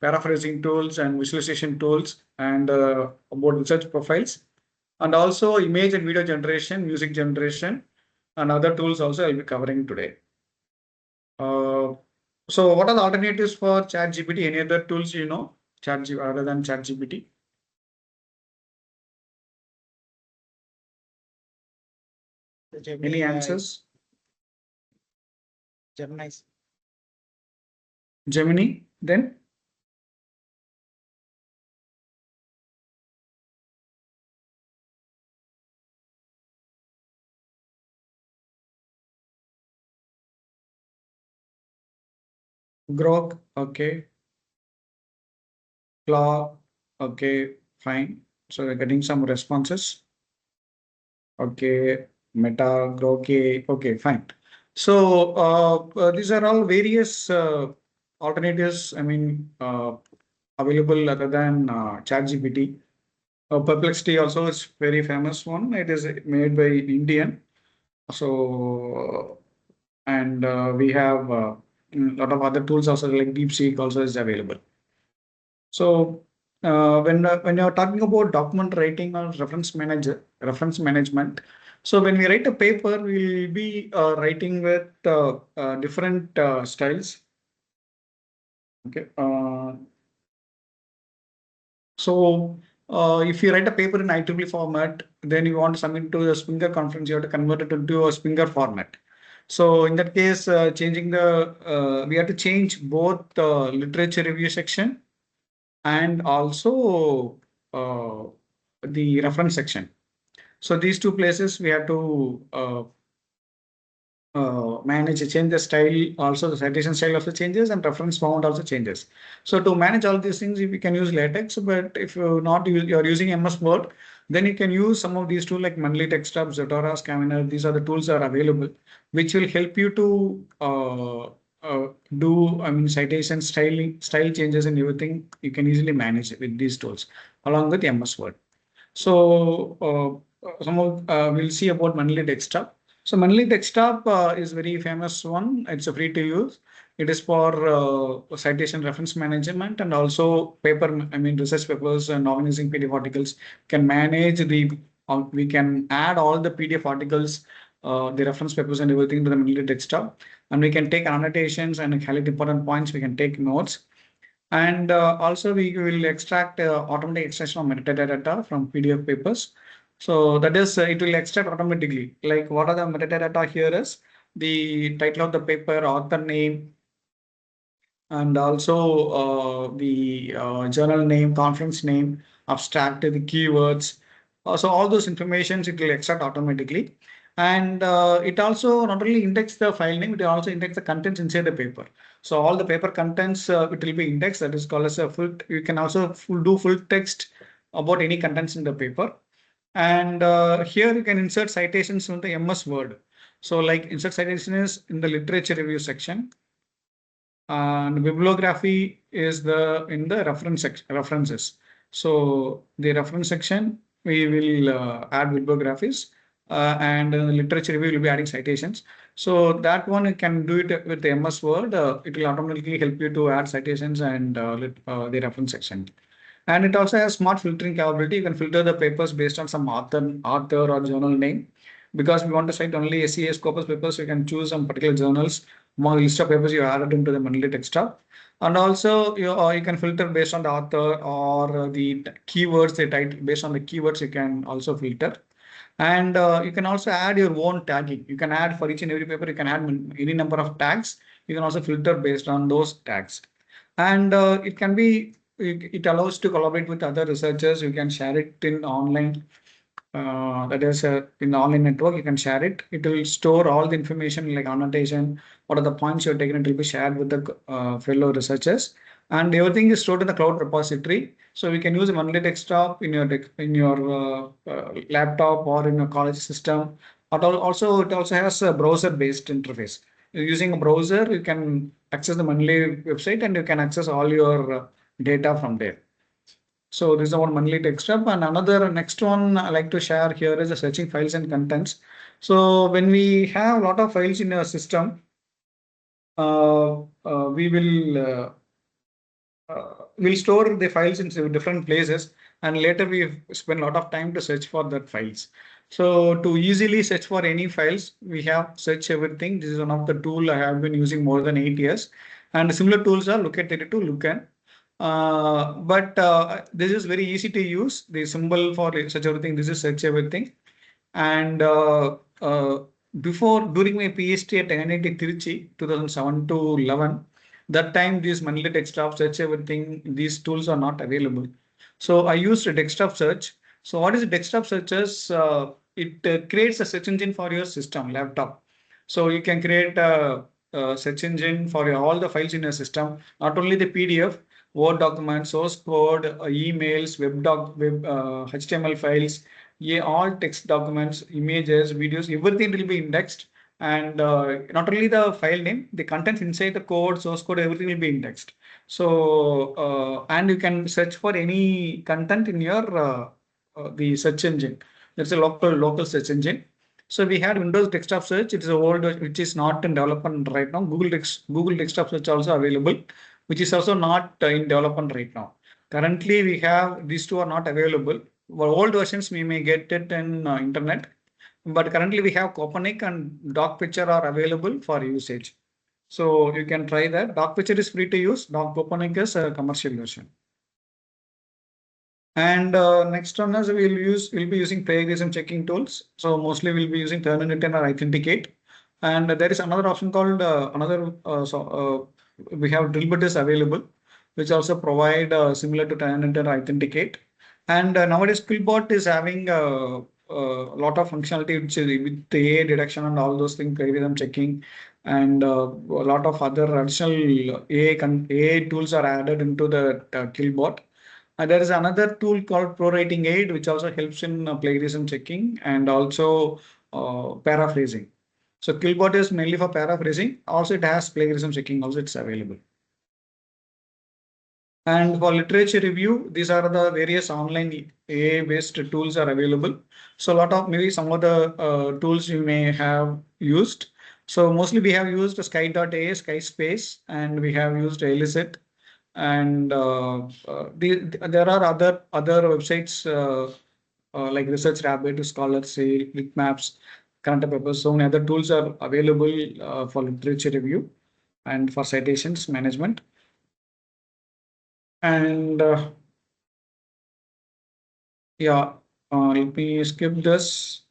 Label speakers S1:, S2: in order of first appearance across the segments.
S1: paraphrasing tools and visualization tools and about research profiles, and also image and video generation, music generation, and other tools also I'll be covering today. Uh, so what are the alternatives for ChatGPT? Any other tools you know, other than ChatGPT? Any answers?
S2: Gemini.
S1: Gemini, then? Grok, okay. Claw, okay, fine. So we're getting some responses. Okay, Meta, Grok, okay, fine. So these are all various alternatives, I mean, available other than ChatGPT. Perplexity also is very famous one. It is made by Indian. So, and we have a lot of other tools also like DeepSeek also is available. So when you're talking about document writing or reference management, so when we write a paper, we'll be writing with different styles. Okay. So if you write a paper in IEEE format, then you want to submit to the Springer conference, you have to convert it into a Springer format. So in that case, we have to change both the literature review section and also uh, the reference section. So these two places we have to manage, change the style, also the citation style also changes and reference font also changes. So to manage all these things, we can use LaTeX, but if you're using MS Word, then you can use some of these tools like Monthly Textup, Zotara, Scanner. These are the tools that are available, which will help you to do, I mean, citation style changes and everything. You can easily manage it with these tools along with MS Word. So we'll see about Monthly Desktop. So Monthly Desktop is very famous one. It's a free to use. It is for citation reference management and also paper. I mean research papers and organizing PDF articles. Can manage the. We can add all the PDF articles, the reference papers and everything to the Monthly Desktop, and we can take annotations and highlight important points. We can take notes. And also we will extract automatic extraction of metadata data from PDF papers. So that is, it will extract automatically. Like what are the metadata here is the title of the paper, author name, and also the journal name, conference name, abstract, the keywords. So all those informations it will extract automatically. And it also not only index the file name, it will also index the contents inside the paper. So all the paper contents, it will be indexed. That is called as a full. You can also do full text about any contents in the paper. And here you can insert citations from the MS Word. So like insert citation is in the literature review section. And bibliography is the in the references. So the reference section we will add bibliographies, and in the literature review will be adding citations. So that one you can do it with the MS Word. It will automatically help you to add citations and the reference section. And it also has smart filtering capability. You can filter the papers based on some author or journal name. Because we want to cite only SEA Scopus papers, you can choose some particular journals among the list of papers you added into the Monthly Desktop. And also you can filter based on the author or the keywords they title. Based on the keywords you can also filter. And you can also add your own tagging. You can add for each and every paper, you can add any number of tags. You can also filter based on those tags. And it allows to collaborate with other researchers. You can share it in online. That is in the online network, you can share it. It will store all the information like annotation, what are the points you're taking, it will be shared with the fellow researchers. And everything is stored in the cloud repository. So we can use a Monday desktop in your laptop or in your college system. Also, it also has a browser-based interface. Using a browser, you can access the Monthly website and you can access all your data from there. So this is our Monthly Desktop. And another next one I like to share here is the searching files and contents. So when we have a lot of files in our system, we will we'll store the files in different places, and later we spend a lot of time to search for that files. So to easily search for any files, we have search everything. This is one of the tool I have been using more than 8 years, and similar tools are Look@32 Lookan. But this is very easy to use. The symbol for search everything, this is search everything. And before, during my PhD at NIT Tiruchi, 2007 to 11, that time these monthly desktop search everything, these tools are not available. So I used a desktop search. So what is a desktop searches? It creates a search engine for your system, laptop. So you can create a search engine for all the files in your system, not only the PDF, Word documents, source code, emails, HTML files, yeah, all text documents, images, videos, everything will be indexed. And not only the file name, the contents inside the code, source code, everything will be indexed. So, and you can search for any content in your the search engine. That's a local search engine. So we had Windows desktop search. It is a old, which is not in development right now. Google desktop search also available, which is also not in development right now. Currently, we have these two are not available. For old versions, we may get it in internet, but currently we have Copernic and Doc Picture are available for usage. So you can try that. Doc Picture is free to use. Doc Copernic is a commercial version. And next one is we'll be using plagiarism checking tools. So mostly we'll be using Turnitin or Authenticate. And there is another option called we have Drillbit is available, which also provide similar to Turnitin or Authenticate. And nowadays Quillbot is having a lot of functionality which is with the AI detection and all those things, plagiarism checking, and a lot of other additional AI tools are added into the Quillbot. There is another tool called ProWriting Aid, which also helps in plagiarism checking and also paraphrasing. So Quillbot is mainly for paraphrasing. Also, it has plagiarism checking. Also, it's available. And for literature review, these are the various online AI-based tools are available. So a lot of maybe some of the tools you may have used. So mostly we have used Sky.ai, Skyspace, and we have used Elicit, and there are other websites like Research Rabbit, Scholar, say, Maps, Current Papers. So many other tools are available for literature review and for citations management. And yeah, let me skip this.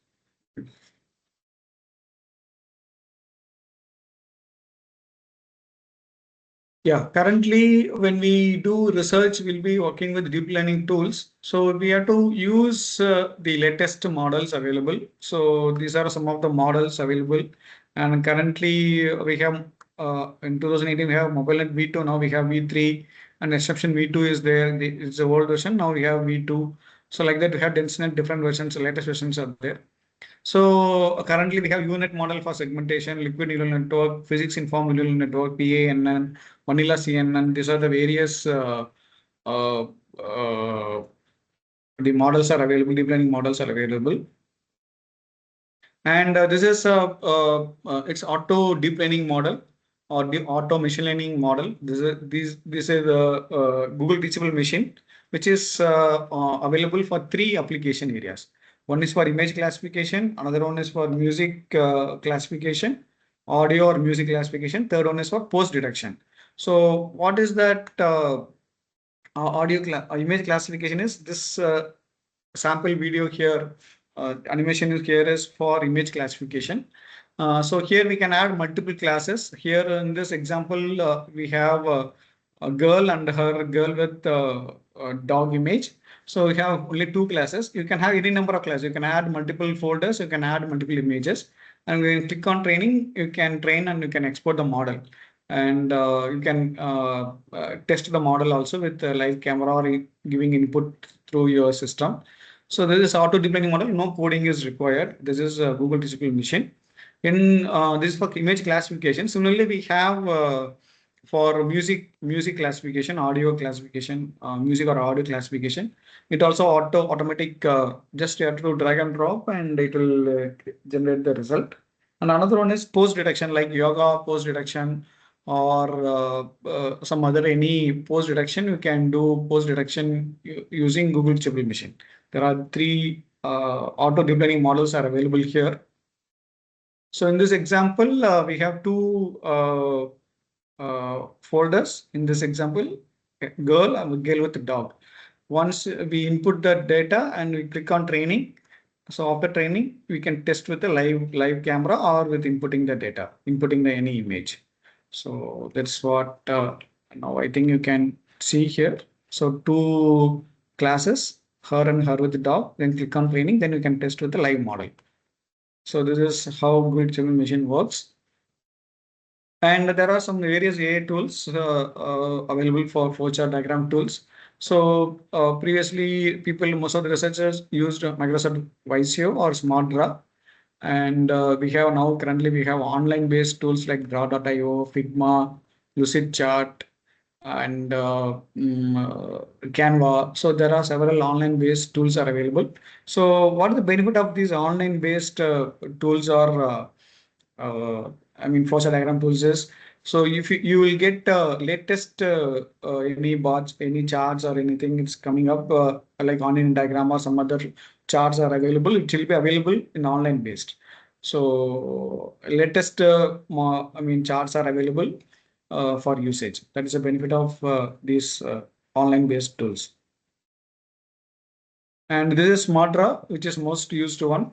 S1: Yeah, currently when we do research, we'll be working with deep learning tools. So we have to use the latest models available. So these are some of the models available. And currently we have in 2018 we have MobileNet V2. Now we have V3, and exception V2 is there. It's the old version. Now we have V2. So like that we have DenseNet, different versions. The latest versions are there. So currently we have UNet model for segmentation, liquid neural network, physics informed neural network, PANN, vanilla CNN. These are the various uh, uh, the models are available. Deep learning models are available. And this is it's auto deep learning model or the auto machine learning model. This is the Google Teachable Machine, which is available for three application areas. One is for image classification, another one is for music classification, audio or music classification. Third one is for post detection. So what is that image classification is this sample video here, animation is here is for image classification. So here we can add multiple classes. Here in this example, we have a girl and her girl with a dog image. So we have only two classes. You can have any number of classes. You can add multiple folders. You can add multiple images. And when you click on training, you can train and you can export the model. And you can test the model also with a live camera or giving input through your system. So this is auto deep learning model. No coding is required. This is a Google Teachable Machine. In this is for image classification. Similarly, we have for music classification, audio classification, music or audio classification. It also automatic. Just you have to drag and drop, and it will generate the result. And another one is post detection, like yoga post detection or some other any post detection, you can do post detection using Google Teachable Machine. There are three auto deep learning models are available here. So in this example, we have two folders. In this example, girl and a girl with a dog. Once we input the data and we click on training, so after training, we can test with the live camera or with inputting the data, inputting the any image. So that's what now I think you can see here. So two classes, her and her with the dog. Then click on training. Then you can test with the live model. So this is how Google Teachable Machine works. And there are some various AI tools available for flowchart diagram tools. So previously, most of the researchers used Microsoft Visio or SmartDraw. And currently we have online based tools like Draw.io, Figma, Lucidchart, and Canva. So there are several online based tools are available. So what the benefit of these online based tools are? I mean, flowchart diagram tools is, so if you will get latest any bots, any charts or anything it's coming up like online diagram or some other charts are available. It will be available in online based. So latest charts are available for usage. That is a benefit of these online based tools. And this is SmartDraw, which is most used one.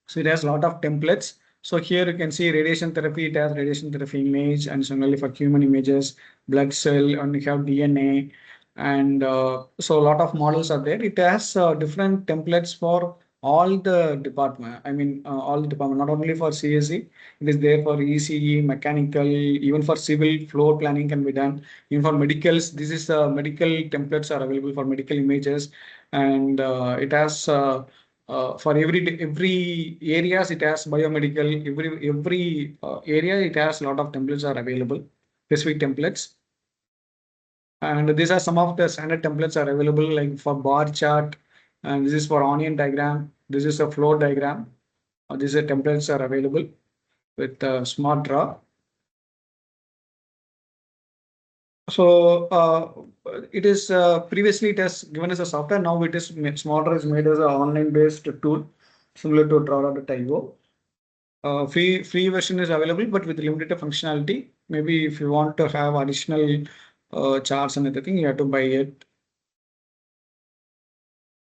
S1: So it has a lot of templates. So here you can see radiation therapy. It has radiation therapy image, and similarly for human images, blood cell, and you have DNA. And so a lot of models are there. It has different templates for all the department. I mean, all the department, not only for CSE. It is there for ECE, mechanical, even for civil floor planning can be done. Even for medicals, this is medical templates are available for medical images, and it has. For every areas it has biomedical, every area it has a lot of templates are available, specific templates. And these are some of the standard templates are available like for bar chart, and this is for onion diagram, this is a flow diagram. These are templates are available with smart draw. So it is previously it has given us a software. Now it is smarter is made as an online based tool similar to draw.io. Free version is available, but with limited functionality. Maybe if you want to have additional charts and everything, you have to buy it.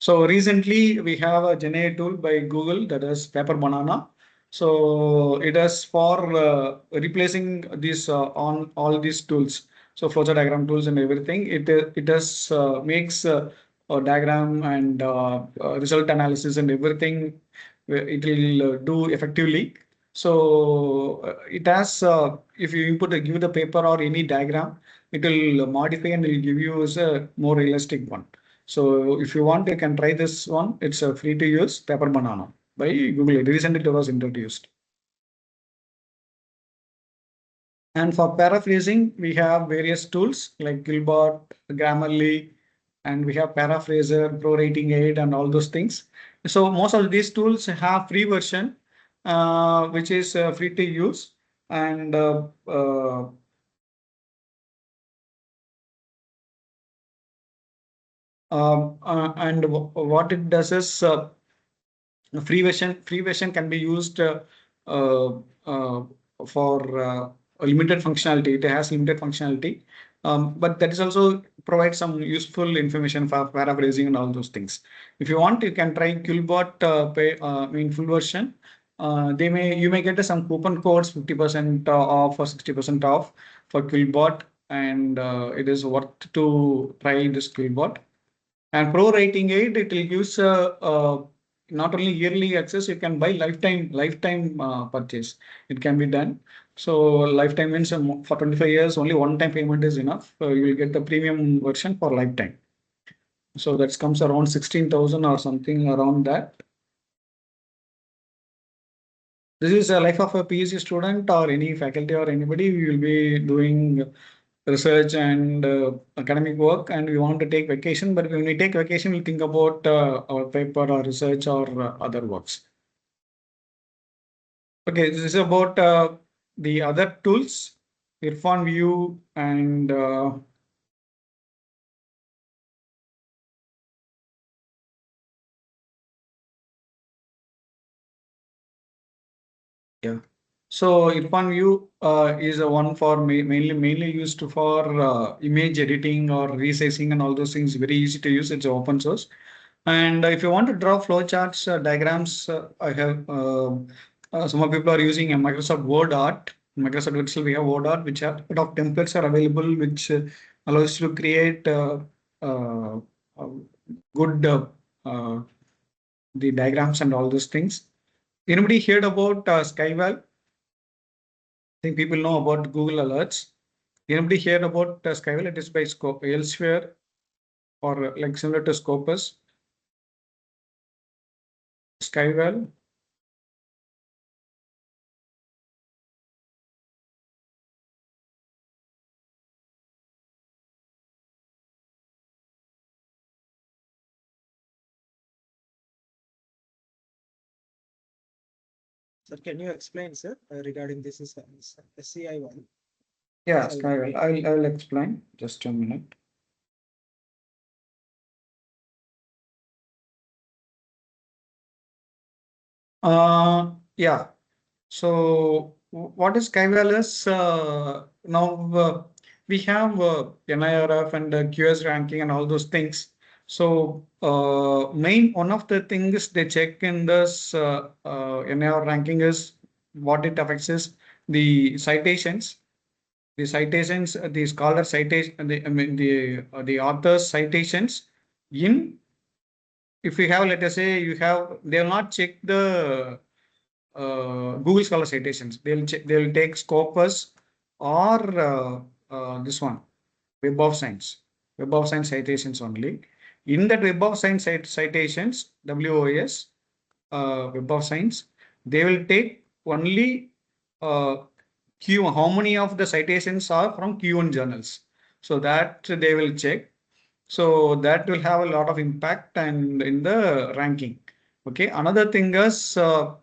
S1: So recently we have a GenAI tool by Google that is Paper Banana. So it is for replacing these on all these tools. So flowchart diagram tools and everything. It does makes a diagram and result analysis and everything. It will do effectively. So it has if you input give the paper or any diagram, it will modify and will give you as a more realistic one. So if you want, you can try this one. It's a free to use Paper Banana by Google. Recently it was introduced. And for paraphrasing, we have various tools like Gilbert, Grammarly, and we have Paraphraser, Pro Writing Aid, and all those things. So most of these tools have free version, which is free to use. And what it does is free version can be used uh, uh, for a limited functionality. It has limited functionality, but that is also provides some useful information for paraphrasing and all those things. If you want, you can try Qlbot in full version. You may get some coupon codes 50% off or 60% off for Qlbot, and it is worth to try this Qlbot. And pro rating aid, it will give not only yearly access, you can buy lifetime purchase. It can be done. So lifetime means for 25 years, only one time payment is enough. You will get the premium version for lifetime. So that comes around 16,000 or something around that. This is a life of a PhD student or any faculty or anybody. We will be doing research and academic work, and we want to take vacation. But when we take vacation, we think about our paper or research or other works. Okay, this is about the other tools. Irfan View and yeah. So Irfan View is a one for mainly used for image editing or resizing and all those things. Very easy to use. It's open source. And if you want to draw flowcharts, diagrams, I have some of people are using a Microsoft Word Art. Microsoft Excel, we have Word Art, which are a lot of templates are available, which allows you to create uh, uh, good uh, the diagrams and all those things. Anybody heard about Skyval? I think people know about Google Alerts. Anybody heard about Skyval? It is by Scope elsewhere or like similar to Scopus. Skyval.
S2: Sir, can you explain, sir, regarding this is SCI one?
S1: Yeah, Skyval. I'll explain. Just a minute. Yeah. So what is Kaival is now we have NIRF and QS ranking and all those things. So main one of the things they check in this NIR ranking is what it affects is the citations. The citations, the scholar citation, I mean the author's citations in if you have, let us say you have, they will not check the Google Scholar citations. They'll check, they'll take Scopus or this one, Web of Science, Web of Science citations only. In that Web of Science citations, WOS, Web of Science, they will take only uh, Q, how many of the citations are from Q1 journals. So that they will check. So that will have a lot of impact and in the ranking. Okay. Another thing is there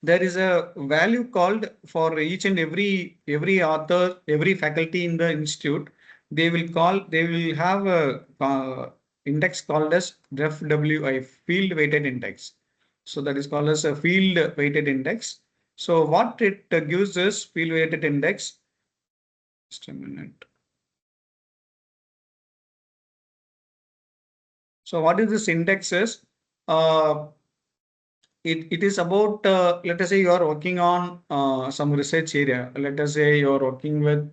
S1: is a value called for each and every author, every faculty in the institute. They will have a index called as FWI, field weighted index. So that is called as a field weighted index. So what it gives is field weighted index. Just a minute. So what is this index is? Uh, it is about let us say you are working on some research area. Let us say you are working with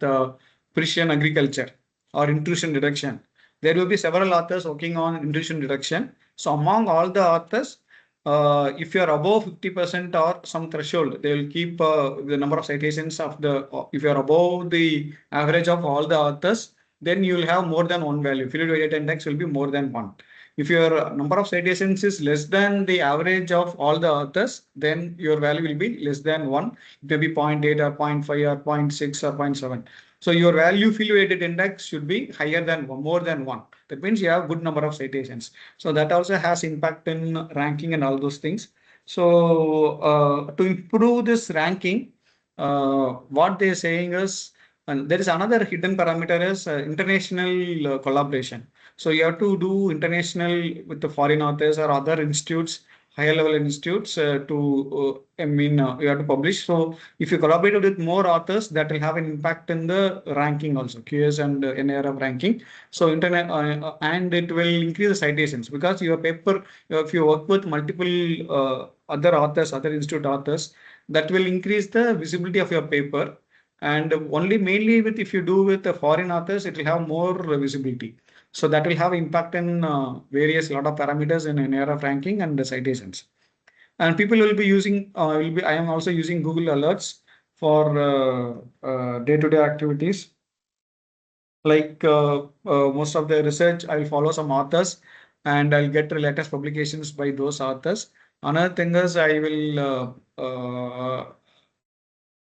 S1: precision agriculture or intrusion detection. There will be several authors working on intrusion detection. So among all the authors, if you are above 50% or some threshold, they will keep the number of citations of the if you are above the average of all the authors, then you will have more than one value. Field weighted index will be more than one. If your number of citations is less than the average of all the authors, then your value will be less than 1. It may be 0.8 or zero point 0.5 or zero point 0.6 or zero point 0.7. So your value field weighted index should be higher than one, more than 1. That means you have good number of citations. So that also has impact in ranking and all those things. So to improve this ranking, what they're saying is, and there is another hidden parameter is international collaboration. So you have to do international with the foreign authors or other institutes, higher level institutes you have to publish. So if you collaborate with more authors, that will have an impact in the ranking also, QS and NARF ranking. So internet and it will increase the citations because your paper, if you work with multiple other authors, other institute authors, that will increase the visibility of your paper. And only mainly with if you do with the foreign authors, it will have more visibility. So that will have impact in various lot of parameters in an area of ranking and the citations. And people will be using, I am also using Google Alerts for day-to-day activities. Like most of the research, I'll follow some authors and I'll get the latest publications by those authors. Another thing is I will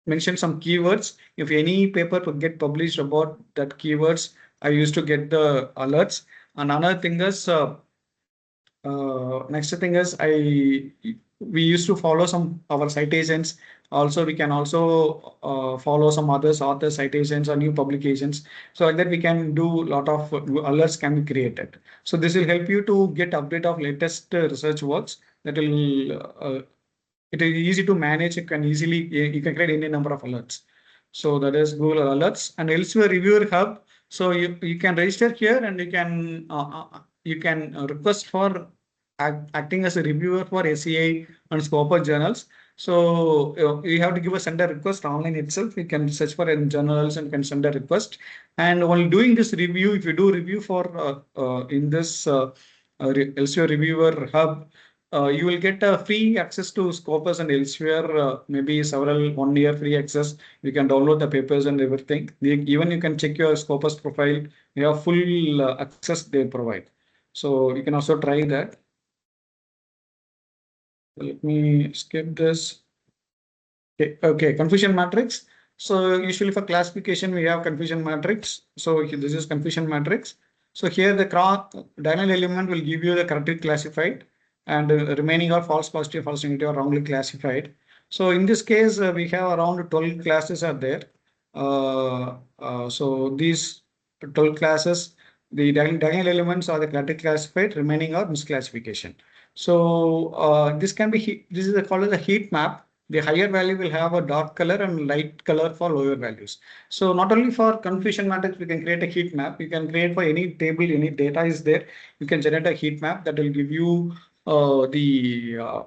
S1: mention some keywords. If any paper to get published about that keywords, I used to get the alerts. And another thing is next thing is we used to follow some our citations. Also, we can also follow some others author citations or new publications. So like that, we can do a lot of alerts can be created. So this will help you to get update of latest research works. That will it is easy to manage. You can create any number of alerts. So that is Google Alerts and elsewhere reviewer hub. So you can register here and you can request for acting as a reviewer for SCI and Scopus journals. So you have to give a send a request online itself. You can search for in journals and can send a request. And while doing this review, if you do review for in this elsewhere reviewer hub, you will get free access to Scopus and elsewhere, maybe several 1 year free access. You can download the papers and everything. Even you can check your Scopus profile. You have full access they provide. So you can also try that. Let me skip this. Okay, confusion matrix. So usually for classification, we have confusion matrix. So this is confusion matrix. So here the diagonal element will give you the correctly classified and remaining are false positive, false negative or wrongly classified. So in this case, we have around 12 classes are there. So these 12 classes, the diagonal elements are the correctly classified, remaining are misclassification. So this is called as a heat map. The higher value will have a dark color and light color for lower values. So not only for confusion matrix, we can create a heat map. You can create for any table, any data is there. You can generate a heat map that will give you the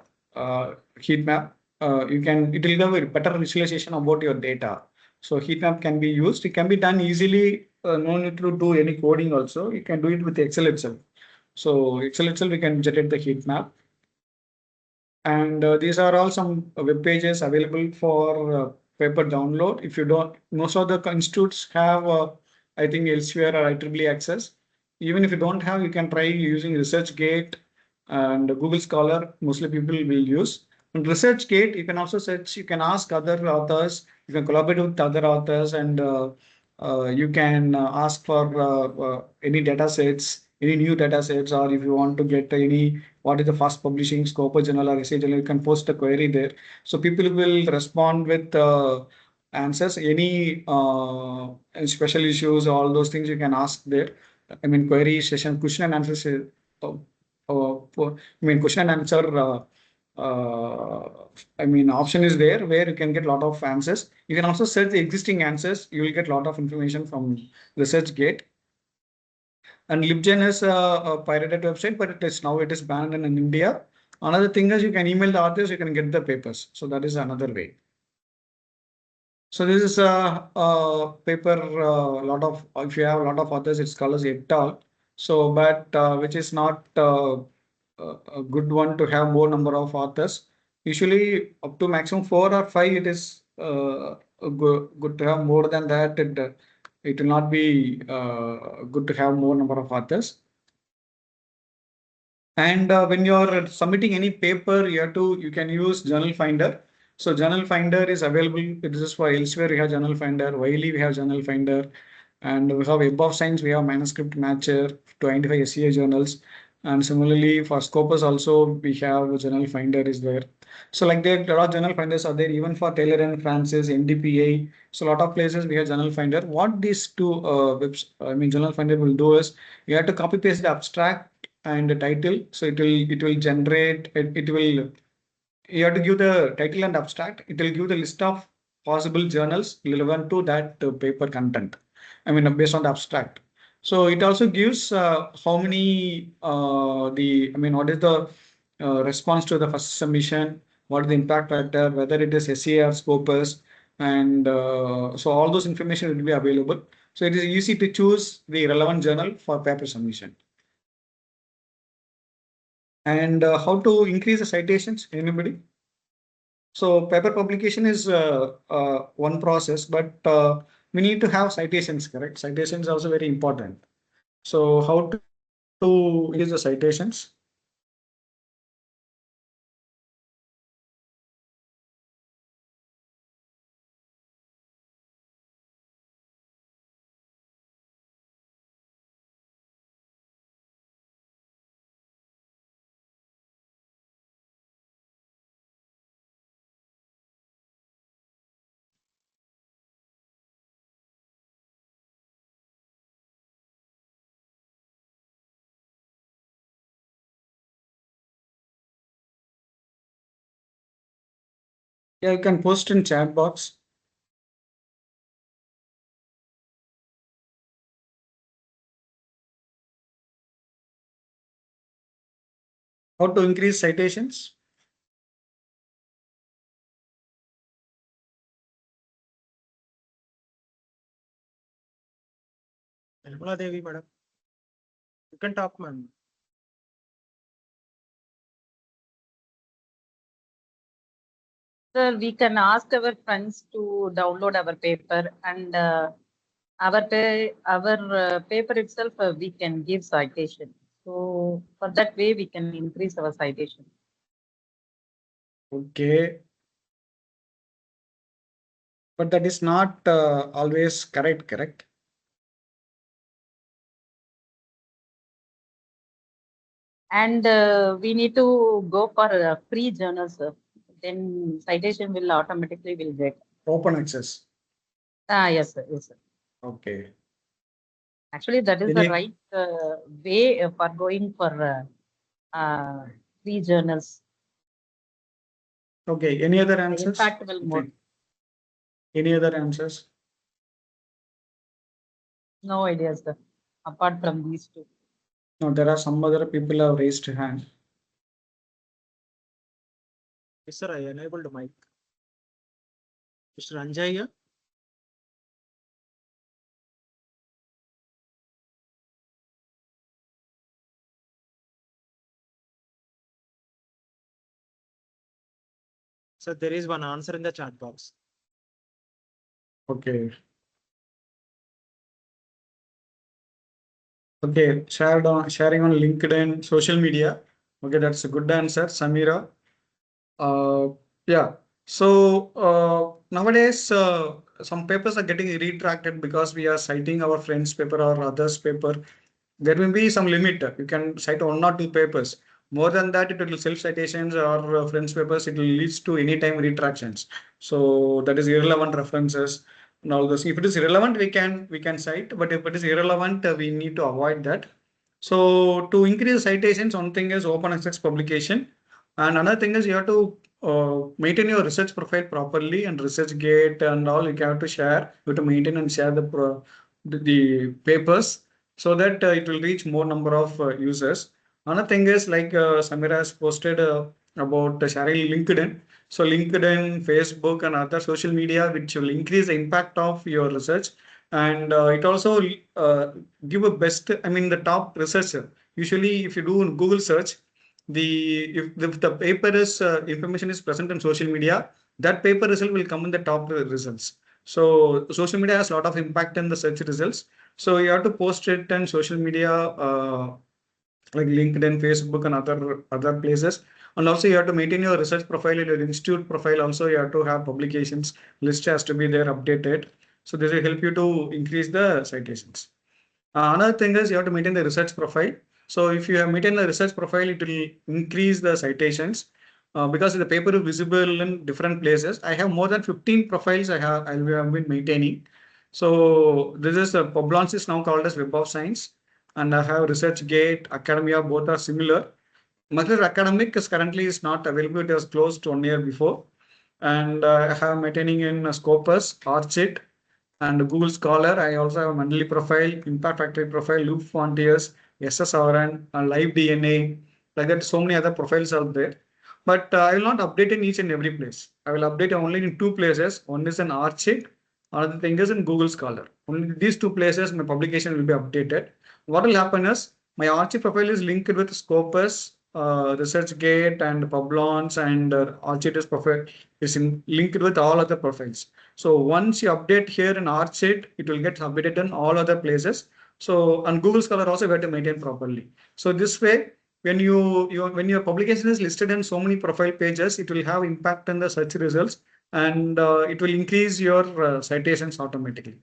S1: heat map. It will give a better visualization about your data. So heat map can be used. It can be done easily. No need to do any coding also. You can do it with Excel itself. So Excel itself, we can generate the heat map. And these are all some web pages available for paper download. If you don't, most of the institutes have, I think, elsewhere or IEEE access. Even if you don't have, you can try using ResearchGate and Google Scholar. Mostly people will use. And ResearchGate, you can also search. You can ask other authors. You can collaborate with other authors, and you can ask for any data sets, any new data sets, or if you want to get any what is the fast publishing scope of journal or essay journal, you can post a query there. So people will respond with answers, any special issues, all those things you can ask there. I mean, query session, question and answer, question and answer. I mean, option is there where you can get a lot of answers. You can also search the existing answers. You will get a lot of information from ResearchGate. And LibGen is a pirated website, but it is banned in India. Another thing is you can email the authors, you can get the papers. So that is another way. So this is a paper, lot of if you have a lot of authors, it's called as et al. So, but which is not a good one to have more number of authors. Usually up to maximum 4 or 5, it is good to have more than that. It will not be good to have more number of authors. And when you're submitting any paper, you can use Journal Finder. So Journal Finder is available. It is for elsewhere. We have Journal Finder. Wiley we have Journal Finder, and we have Web of Science. We have Manuscript Matcher to identify SCI journals. And similarly for Scopus also we have Journal Finder is there. So like that, a lot of Journal Finders are there even for Taylor and Francis, NDPA. So a lot of places we have Journal Finder. What these two Journal Finder will do is you have to copy paste the abstract and the title. So it will generate it will you have to give the title and abstract. It will give the list of possible journals relevant to that paper content. I mean, based on the abstract. So it also gives how many what is the response to the first submission, what is the impact factor, whether it is SCA or Scopus, and so all those information will be available. So it is easy to choose the relevant journal for paper submission. And how to increase the citations? Anybody? So paper publication is one process, but we need to have citations, correct? Citations are also very important. So how to increase the citations? Yeah, you can post in chat box. How to increase citations?
S2: Nirmala Devi, madam. You can talk, ma'am.
S3: Sir, we can ask our friends to download our paper and our paper itself we can give citation. So for that way we can increase our citation.
S1: Okay. But that is not always correct?
S3: And we need to go for free journals, sir. Then citation will automatically will get.
S1: Open access.
S3: Yes, sir. Yes, sir.
S1: Okay.
S3: Actually, that is the
S1: Any-
S3: right way for going for free journals.
S1: Okay. Any other
S3: The
S1: answers?
S3: impact will more.
S1: Any other answers?
S3: No ideas, sir. Apart from these two.
S1: No, there are some other people have raised hand.
S2: Yes, sir, I enabled mic. Mr. Anjaya. So there is one answer in the chat box.
S1: Okay. Okay, sharing on LinkedIn, social media. Okay, that's a good answer, Samira. Yeah. So nowadays, some papers are getting retracted because we are citing our friend's paper or others' paper. There will be some limit. You can cite one or two papers. More than that, it will self citations or friends' papers. It will leads to anytime retractions. So that is irrelevant references and all those. If it is irrelevant, we can cite. But if it is irrelevant, we need to avoid that. So to increase citations, one thing is open access publication, and another thing is you have to maintain your research profile properly and research gate and all. You have to share. You have to maintain and share the papers so that it will reach more number of users. Another thing is like Samira has posted about sharing LinkedIn. So LinkedIn, Facebook, and other social media which will increase the impact of your research, and it also give a best. I mean the top researcher. Usually, if you do Google search, if the paper is information is present in social media, that paper result will come in the top results. So social media has a lot of impact in the search results. So you have to post it in social media like LinkedIn, Facebook, and other places. And also you have to maintain your research profile and your institute profile. Also you have to have publications list has to be there updated. So this will help you to increase the citations. Another thing is you have to maintain the research profile. So if you have maintained the research profile, it will increase the citations because the paper is visible in different places. I have more than 15 profiles I have been maintaining. So this is Publons is now called as Web of Science, and I have ResearchGate, Academia, both are similar. Master Academic is currently is not available. It was closed 1 year before, and I have maintaining in Scopus, Archit, and Google Scholar. I also have a Mendeley profile, Impact Factory profile, Loop Frontiers, SSRN, Live DNA, like that. So many other profiles are there. But I will not update in each and every place. I will update only in two places. One is an Archit, another thing is in Google Scholar. Only these two places my publication will be updated. What will happen is my Archie profile is linked with Scopus, ResearchGate, and Publons, and Archie's profile is linked with all other profiles. So once you update here in Archit, it will get updated in all other places. So on Google Scholar also we have to maintain properly. So this way, when your publication is listed in so many profile pages, it will have impact on the search results, and it will increase your citations automatically.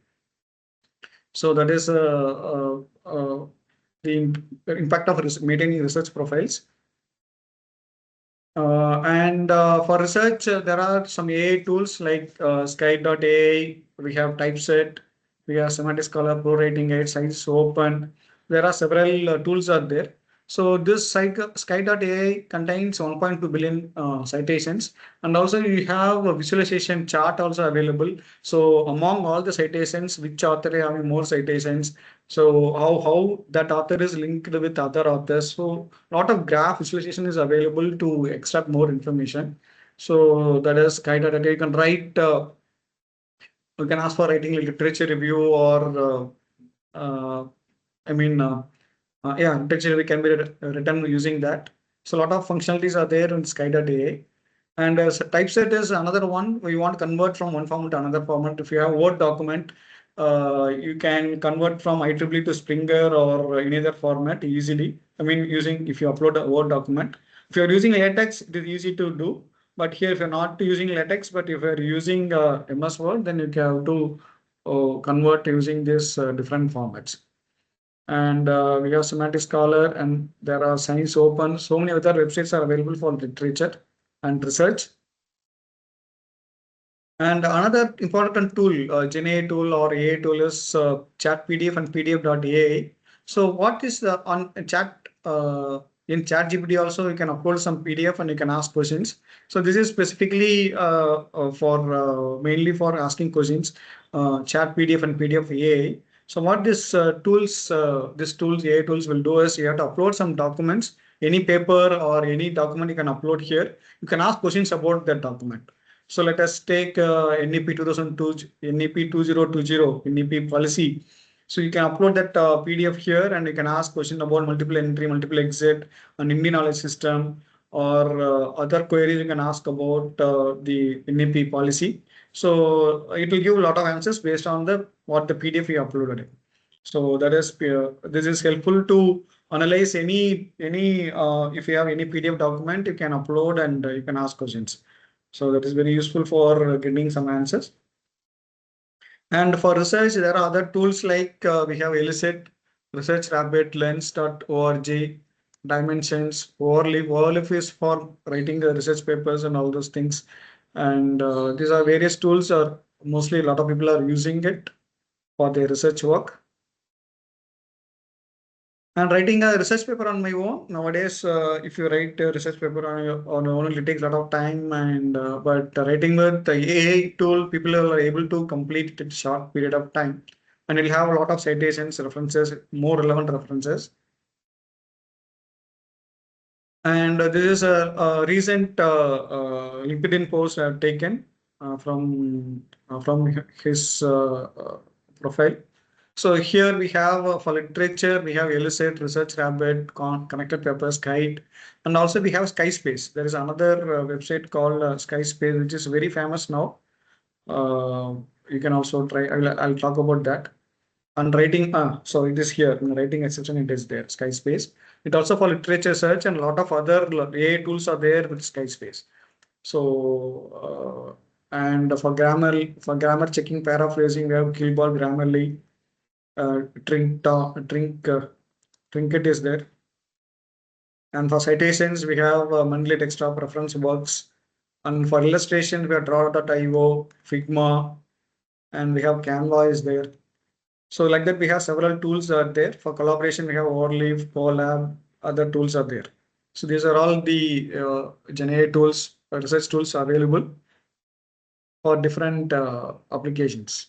S1: So that is the impact of maintaining research profiles. And for research, there are some AI tools like Sky.ai. We have Typeset, we have Semantic Scholar, Pro Writing Aid, Science Open. There are several tools are there. So this sky.ai contains 1.2 billion citations, and also you have a visualization chart also available. So among all the citations, which author having more citations? So how that author is linked with other authors. So lot of graph visualization is available to extract more information. So that is sky.ai. You can write. You can ask for writing literature review or I mean. Yeah, literature can be written using that. So a lot of functionalities are there in sky.ai. And typeset is another one where you want to convert from one format to another format. If you have Word document, you can convert from IEEE to Springer or any other format easily. I mean, using if you upload a Word document. If you're using LaTeX, it is easy to do. But here, if you're not using LaTeX, but if you're using MS Word, then you have to convert using these different formats. And we have Semantic Scholar, and there are Science Open. So many other websites are available for literature and research. And another important tool, GenAI tool or AI tool is Chat PDF and PDF.ai. So what is the on chat in Chat GPT also you can upload some PDF and you can ask questions. So this is specifically for mainly for asking questions, Chat PDF and PDF AI. So what this tools AI tools will do is you have to upload some documents, any paper or any document you can upload here. You can ask questions about that document. So let us take NEP 2002, NEP 2020, NEP policy. So you can upload that PDF here and you can ask question about multiple entry, multiple exit, an Indian knowledge system, or other queries you can ask about the NEP policy. So it will give a lot of answers based on the what the PDF you uploaded. So that is this is helpful to analyze any if you have any PDF document you can upload and you can ask questions. So that is very useful for getting some answers. And for research, there are other tools like we have Elicit, Research Rabbit, Lens.org, Dimensions, Overleaf. Overleaf is for writing the research papers and all those things. And these are various tools, or mostly a lot of people are using it for their research work. And writing a research paper on my own nowadays, if you write a research paper on your own, it takes a lot of time. And but writing with the AI tool, people are able to complete it in short period of time, and it'll have a lot of citations, references, more relevant references. And this is a recent LinkedIn post I've taken from his profile. So here we have for literature, we have Elicit, Research Rabbit, Connected Papers, Kite, and also we have SkySpace. There is another website called SkySpace, which is very famous now. Uh, you can also try. I'll talk about that. And writing, so it is here in the writing exception, it is there, SkySpace. It also for literature search and a lot of other AI tools are there with SkySpace. So, and for grammar checking, paraphrasing, we have Killball, Grammarly, Trinket is there. And for citations, we have monthly desktop reference works. And for illustration, we have draw.io, Figma, and we have Canva is there. So like that, we have several tools are there. For collaboration, we have Overleaf, Colab, other tools are there. So these are all the GenAI tools, research tools available for different applications.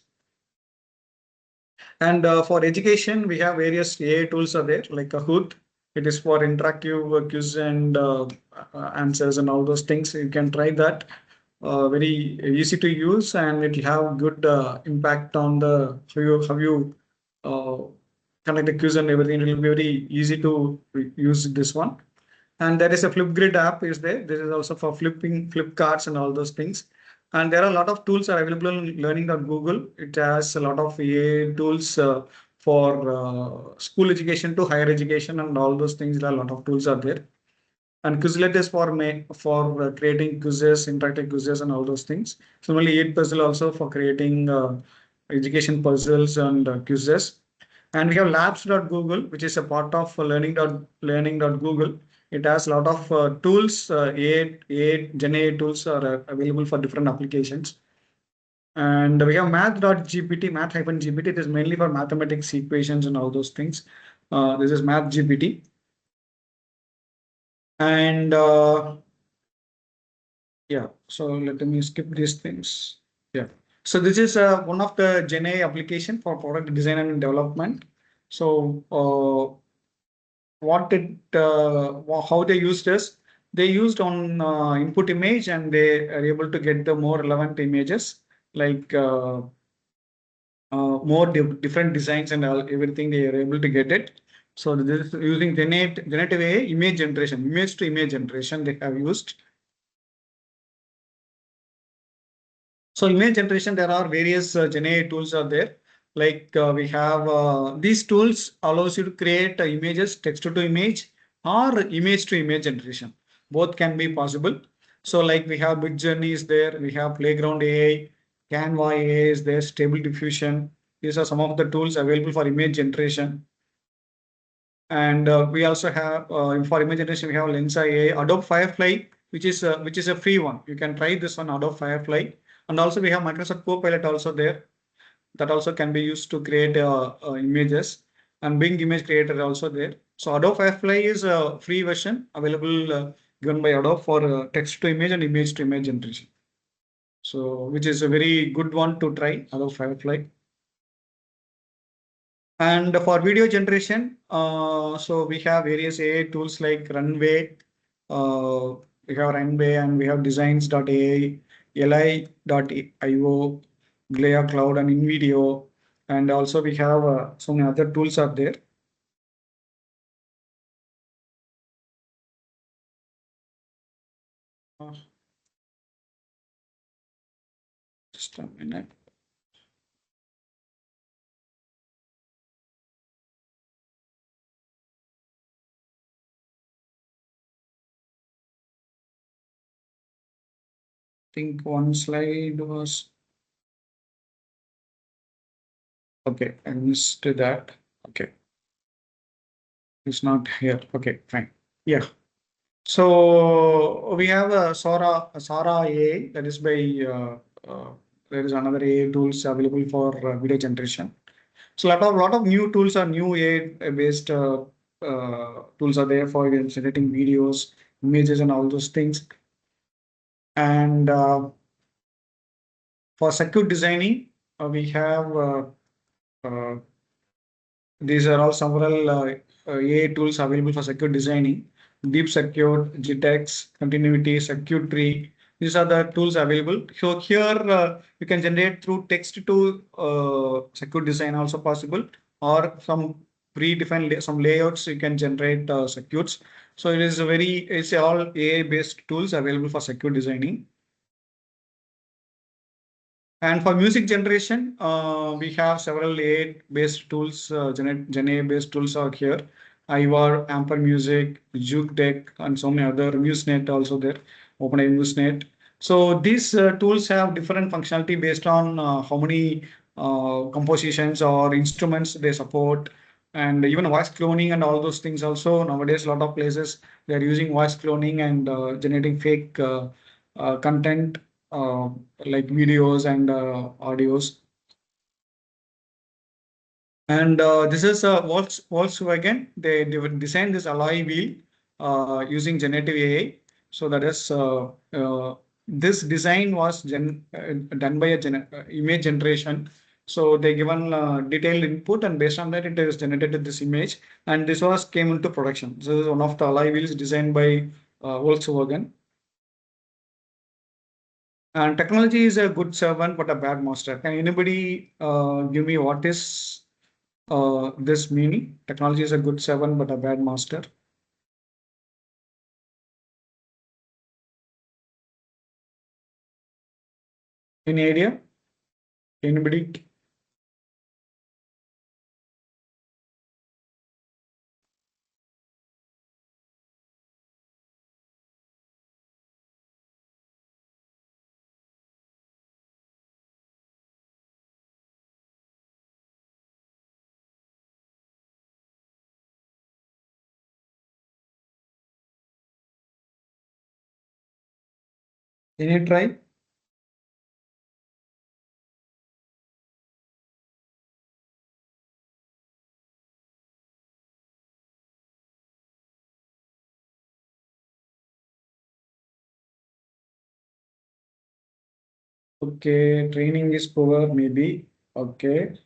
S1: And for education, we have various AI tools are there, like Kahoot. It is for interactive quiz and answers and all those things. You can try that. Very easy to use, and it will have good impact on the how you uh, connect the quiz and everything. It will be very easy to use this one. And there is a Flipgrid app is there. This is also for flipping flip cards and all those things. And there are a lot of tools are available in learning.google. It has a lot of AI tools for school education to higher education and all those things. There are a lot of tools are there. And Quizlet is for creating quizzes, interactive quizzes, and all those things. Similarly, 8Puzzle also for creating education puzzles and quizzes. And we have labs.google, which is a part of learning.google. It has a lot of tools, AI, Gen AI tools are available for different applications. And we have math.gpt, math-gpt. It is mainly for mathematics, equations, and all those things. This is math GPT. And yeah, so let me skip these things. Yeah. So this is one of the Gen AI application for product design and development. So how they used this? They used on input image, and they are able to get the more relevant images, like more different designs and all, everything they are able to get it. So this is using generative AI image generation, image to image generation they have used. So image generation, there are various Gen AI tools are there. Like we have these tools allows you to create images, text to image or image to image generation. Both can be possible. So like we have Big Journey is there, we have Playground AI, Canva AI is there, Stable Diffusion. These are some of the tools available for image generation. And we also have for image generation, we have Lensa AI, Adobe Firefly, which is a free one. You can try this one, Adobe Firefly. And also we have Microsoft Copilot also there, that also can be used to create images, and Bing Image Creator also there. So Adobe Firefly is a free version available given by Adobe for text to image and image to image generation. So which is a very good one to try, Adobe Firefly. And for video generation, so we have various AI tools like Runway, uh, we have Runway, and we have designs.ai, li.io, Glea Cloud, and InVideo. And also we have so many other tools are there. Uh, just a minute. I think one slide was okay. I missed that. Okay, it's not here. Okay, fine. Yeah. So we have Sora AI, that is by there is another AI tools available for video generation. So lot of new tools are new AI based tools are there for generating videos, images, and all those things. And for circuit designing, we have uh, these are all several AI tools available for circuit designing. Deep circuit, GTEx, continuity, circuit tree. These are the tools available. So here you can generate through text to circuit design also possible, or some predefined some layouts you can generate circuits. So it's all AI based tools available for circuit designing. And for music generation, we have several AI-based tools, Gen AI-based tools are here. Ivar, Amper Music, Juke Deck, and so many other MuseNet also there, OpenAI MuseNet. So these tools have different functionality based on how many compositions or instruments they support, and even voice cloning and all those things also. Nowadays, a lot of places they are using voice cloning and generating fake content uh, like videos and audios. And this is Volkswagen. They would design this alloy wheel using generative AI. So that is this design was done by a image generation. So they given detailed input, and based on that, it is generated this image. And this was came into production. This is one of the alloy wheels designed by Volkswagen. And technology is a good servant but a bad master. Can anybody give me what is this meaning? Technology is a good servant but a bad master. Any idea? Anybody? Any try? Okay, training is poor, maybe. Okay.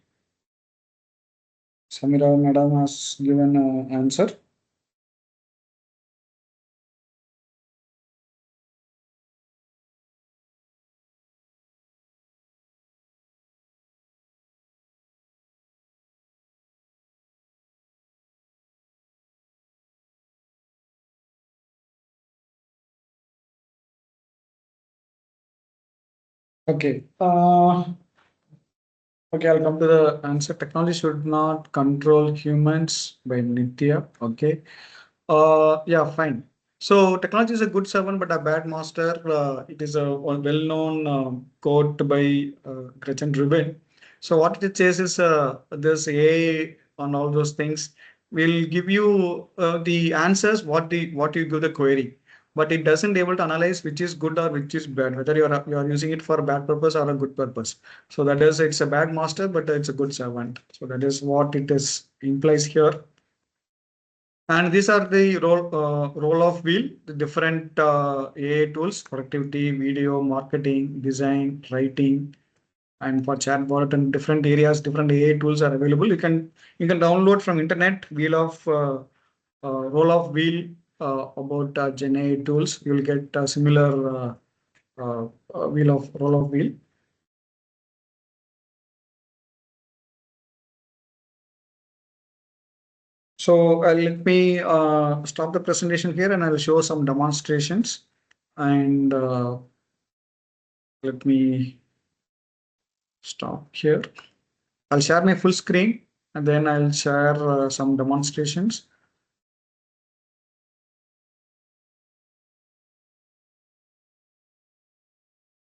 S1: Samira madam has given an answer. Okay. Okay, I'll come to the answer. Technology should not control humans by Nitya. Okay. Yeah, fine. So technology is a good servant, but a bad master. It is a well-known quote by Gretchen Rubin. So what it says is this AI on all those things will give you the answers what you give the query, but it doesn't able to analyze which is good or which is bad, whether you are using it for a bad purpose or a good purpose. So that is it's a bad master, but it's a good servant. So that is what it is implies here. And these are the role of wheel, the different AI tools, productivity, video, marketing, design, writing, and for chatbot and different areas, different AI tools are available. You can download from internet wheel of role of wheel about Gen AI tools. You will get a similar wheel of role of wheel. So let me stop the presentation here, and I'll show some demonstrations. And let me stop here. I'll share my full screen and then I'll share some demonstrations.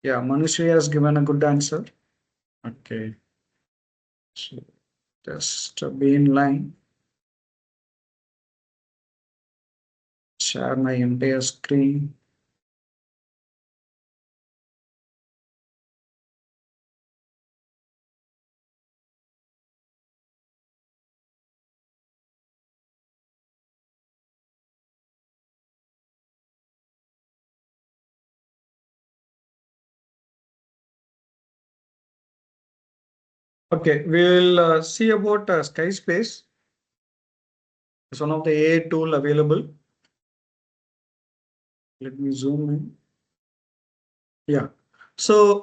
S1: Yeah, Manushri has given a good answer. Okay, so just be in line. Share my entire screen. Okay, we'll see about Skyspace. It's one of the AI tool available. Let me zoom in. Yeah. So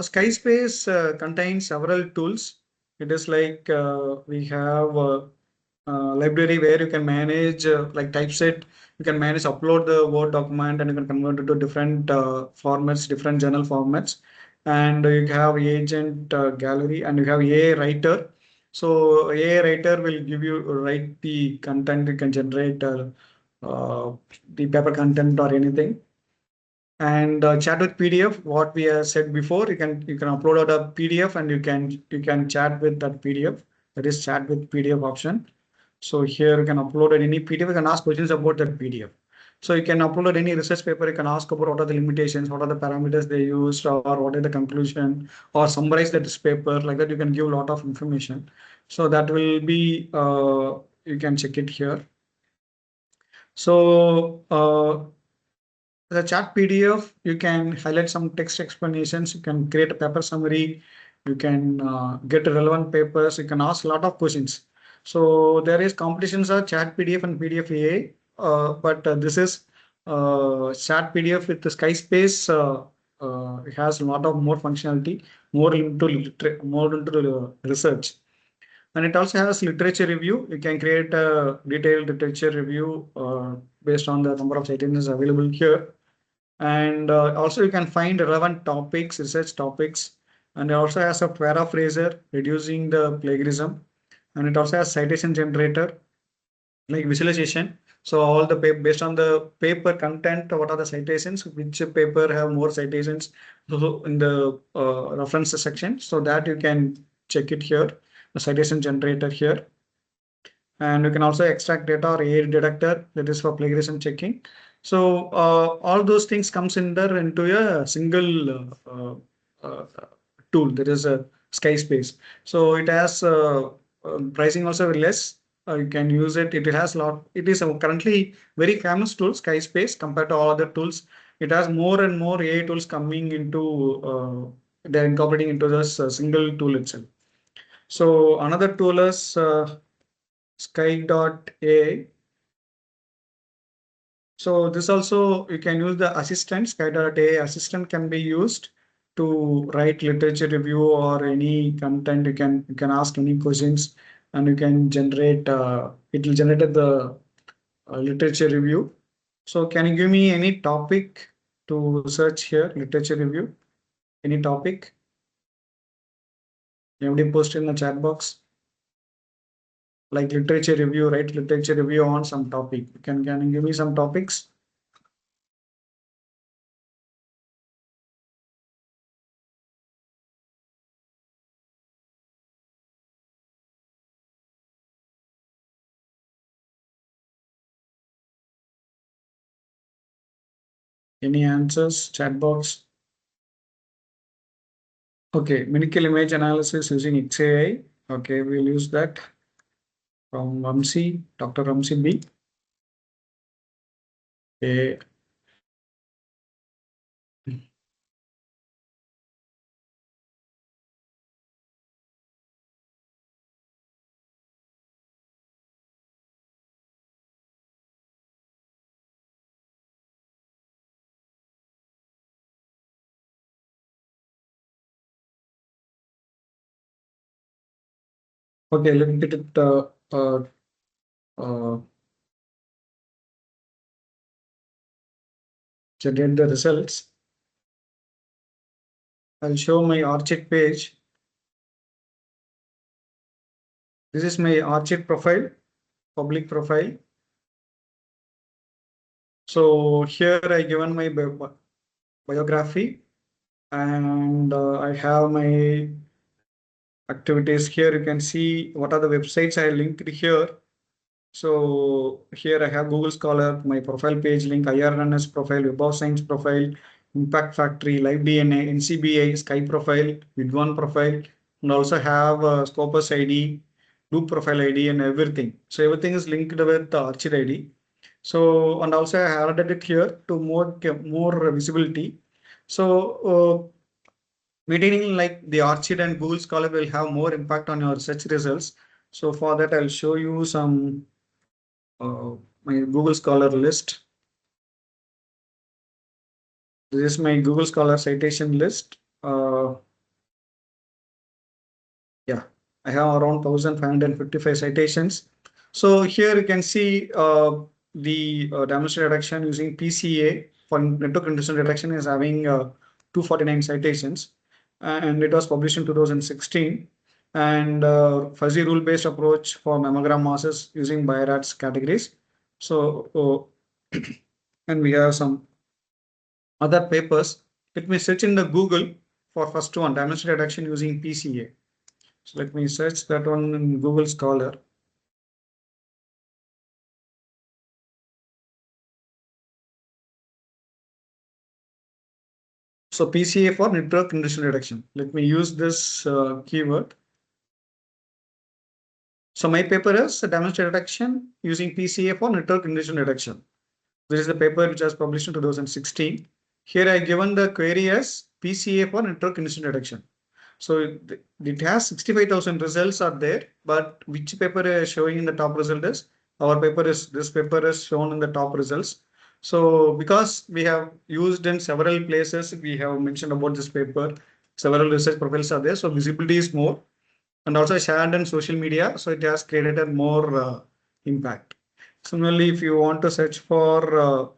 S1: Skyspace contains several tools. It is like we have library where you can manage like typeset. You can manage upload the Word document and you can convert it to different formats, different journal formats. And you have agent gallery and you have AI writer. So AI writer will give you write the content. You can generate uh, the paper content or anything. And chat with PDF, what we have said before, you can upload out a PDF and you can chat with that PDF. That is chat with PDF option. So here you can upload any PDF. You can ask questions about that PDF. So you can upload any research paper. You can ask about what are the limitations, what are the parameters they used, or what is the conclusion, or summarize that paper. Like that, you can give a lot of information. So that will be you can check it here. So the chat PDF, you can highlight some text explanations, you can create a paper summary, you can get relevant papers, you can ask a lot of questions. So there is competitions of chat PDF and PDF AI, but this is chat PDF with the Skyspace. It has a lot of more functionality, more into the research. And it also has literature review. You can create a detailed literature review based on the number of citations available here. And also you can find relevant topics, research topics. And it also has a paraphraser, reducing the plagiarism. And it also has citation generator, like visualization. So all the paper based on the paper content, what are the citations, which paper have more citations so in the reference section. So that you can check it here, the citation generator here. And you can also extract data or AI detector, that is for plagiarism checking. So all those things comes in there into a single tool, that is a Skyspace. So it has pricing also less. You can use it. It has lot. It is a currently very famous tool, Skyspace, compared to all other tools. It has more and more AI tools coming into they're incorporating into this single tool itself. So another tool is sky.ai. So this also you can use the assistant. Sky.ai assistant can be used to write literature review or any content. You can ask any questions and you can generate. It will generate the literature review. So can you give me any topic to search here? Literature review. Any topic? Everybody post in the chat box. Like literature review, write literature review on some topic. Can you give me some topics? Any answers? Chat box. Okay, medical image analysis using XAI. Okay, we'll use that from Ramsey, Dr. Ramsey B. Okay. Okay, let me get it. Uh, Generate the results. I'll show my Archit page. This is my Archit profile, public profile. So here I given my biography and I have my activities here. You can see what are the websites I linked here. So here I have Google Scholar, my profile page link, IRNS profile, Web of Science profile, Impact Factory, Live DNA, NCBI, Sky profile, Vidwan profile, and also have Scopus ID, Loop profile ID, and everything. So everything is linked with the Archid ID. So and also I have added it here to more visibility. So maintaining like the Archid and Google Scholar will have more impact on your search results. So for that, I'll show you some my Google Scholar list. This is my Google Scholar citation list. Yeah, I have around 1,555 citations. So here you can see the damage reduction using PCA for network condition reduction is having 249 citations, and it was published in 2016. And fuzzy rule based approach for mammogram masses using BIRATS categories. So, and we have some other papers. Let me search in the Google for first one, damage reduction using PCA. So let me search that one in Google Scholar. So PCA for network condition reduction. Let me use this keyword. So my paper is damage reduction using PCA for network condition reduction. This is the paper which was published in 2016. Here I given the query as PCA for network condition reduction. So it has 65,000 results are there, but which paper is showing in the top result is our paper is this paper is shown in the top results. So because we have used in several places, we have mentioned about this paper, several research profiles are there. So visibility is more and also shared in social media. So it has created a more impact. Similarly, if you want to search for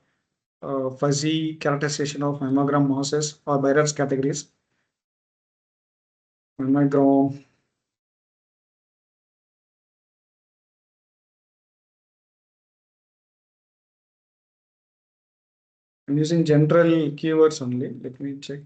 S1: fuzzy characterization of mammogram masses or BIRATS categories, mammogram I'm using general keywords only. Let me check.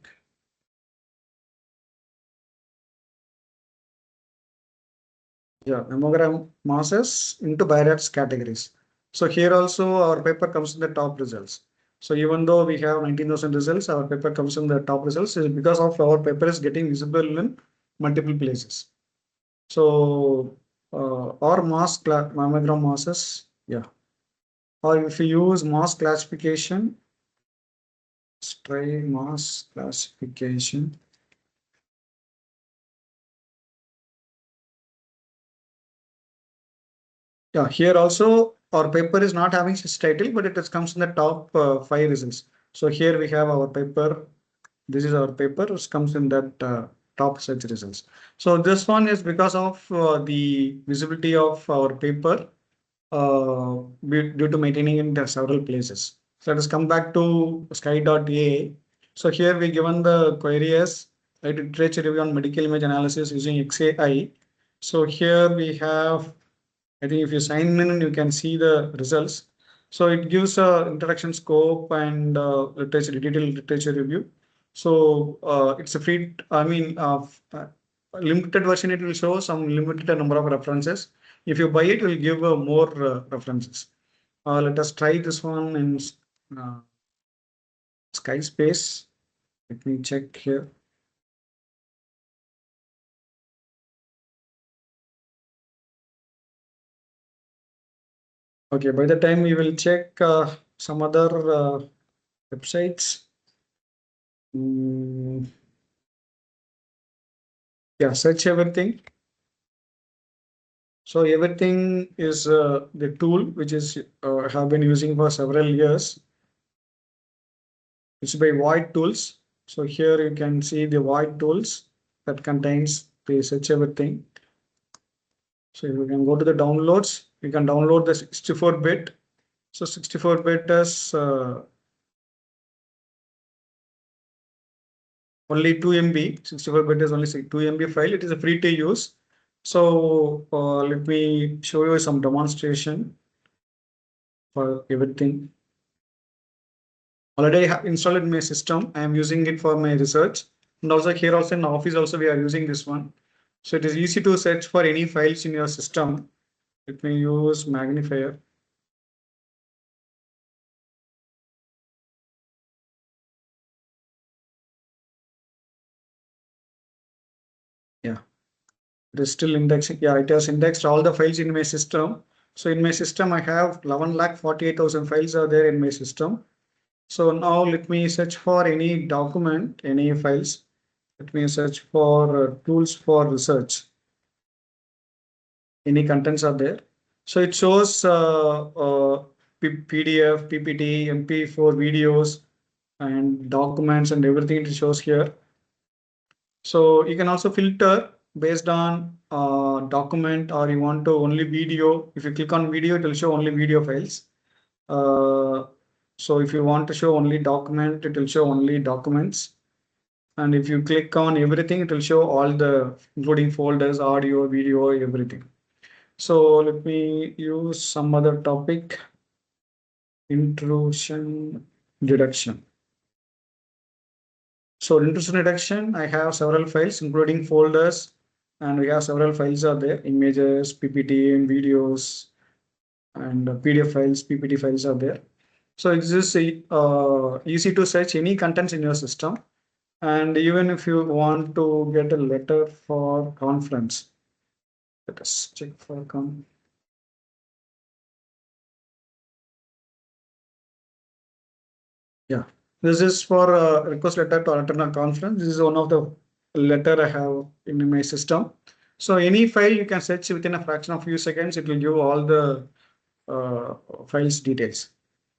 S1: Yeah, mammogram masses into BIRATS categories. So here also our paper comes in the top results. So even though we have 19,000 results, our paper comes in the top results is because of our paper is getting visible in multiple places. So or mammogram masses, yeah. Or if you use mass classification, let's try mass classification. Yeah, here also our paper is not having such title, but it is comes in the top 5 results. So here we have our paper. This is our paper, which comes in that top search results. So this one is because of the visibility of our paper due to maintaining in the several places. So let us come back to sky.ai. So here we given the query as literature review on medical image analysis using XAI. So here we have, I think if you sign in, you can see the results. So it gives a introduction scope and literature, detailed literature review. So it's a free, I mean, limited version, it will show some limited number of references. If you buy it, it will give more references. Let us try this one in uh, Skyspace. Let me check here. Okay, by the time we will check some other websites. Mm, yeah, search everything. So everything is the tool which is have been using for several years. It's by Void Tools. So here you can see the Void Tools that contains the search everything. So you can go to the downloads. You can download the 64-bit. So 64-bit is only 2 MB. 64-bit is only 2 MB file. It is a free to use. So let me show you some demonstration for everything. Already I have installed in my system. I am using it for my research. And also here also in office also we are using this one. So it is easy to search for any files in your system. Let me use magnifier. Yeah, it is still indexing. Yeah, it has indexed all the files in my system. So in my system, I have 11,48,000 files are there in my system. So now let me search for any document, any files. Let me search for tools for research. Any contents are there. So it shows PDF, PPT, MP4 videos and documents and everything it shows here. So you can also filter based on document or you want to only video. If you click on video, it will show only video files. Uh, so if you want to show only document, it will show only documents. And if you click on everything, it will show all the including folders, audio, video, everything. So let me use some other topic, intrusion detection. So intrusion detection, I have several files, including folders, and we have several files are there, images, PPT, and videos, and PDF files, PPT files are there. So it's just easy to search any contents in your system. And even if you want to get a letter for conference, let us check for yeah, this is for request letter to attend a conference. This is one of the letter I have in my system. So any file you can search within a fraction of few seconds. It will give all the uh, files details.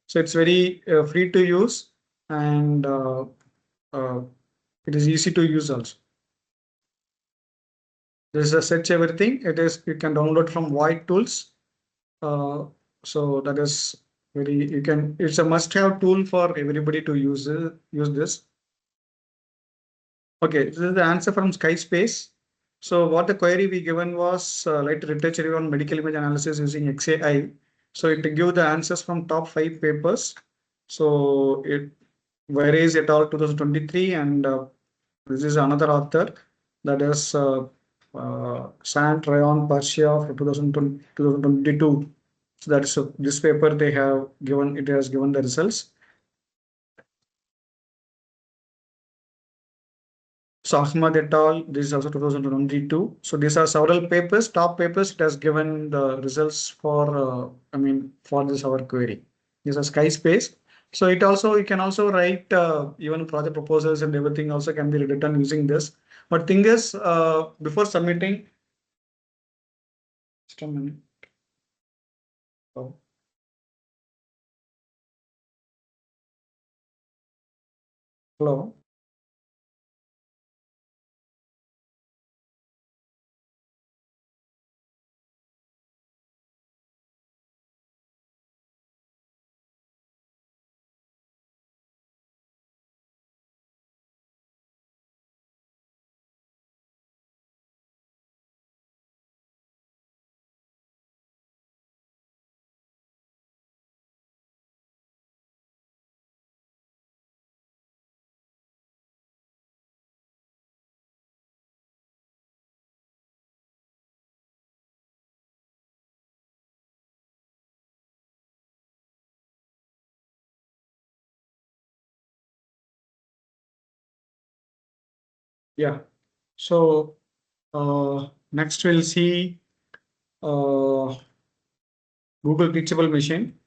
S1: So it's very free to use and uh, it is easy to use also. This is a search everything. It is you can download from Void Tools. Uh, so that is very you can. It's a must-have tool for everybody to use this. Okay, this is the answer from Skyspace. So what the query we given was like literature review on medical image analysis using XAI. So it give the answers from top 5 papers. So it varies et al. 2023 and this is another author that is Sant Rayon Persia for 2022. So that is this paper they have given it has given the results. So Ahmad et al. This is also 2022. So these are several papers, top papers. It has given the results for, for this our query. These are Skyspace. So it also you can also write even project proposals and everything also can be written using this. But thing is, before submitting, just a minute. Hello. Yeah. So next we'll see Google Teachable Machine.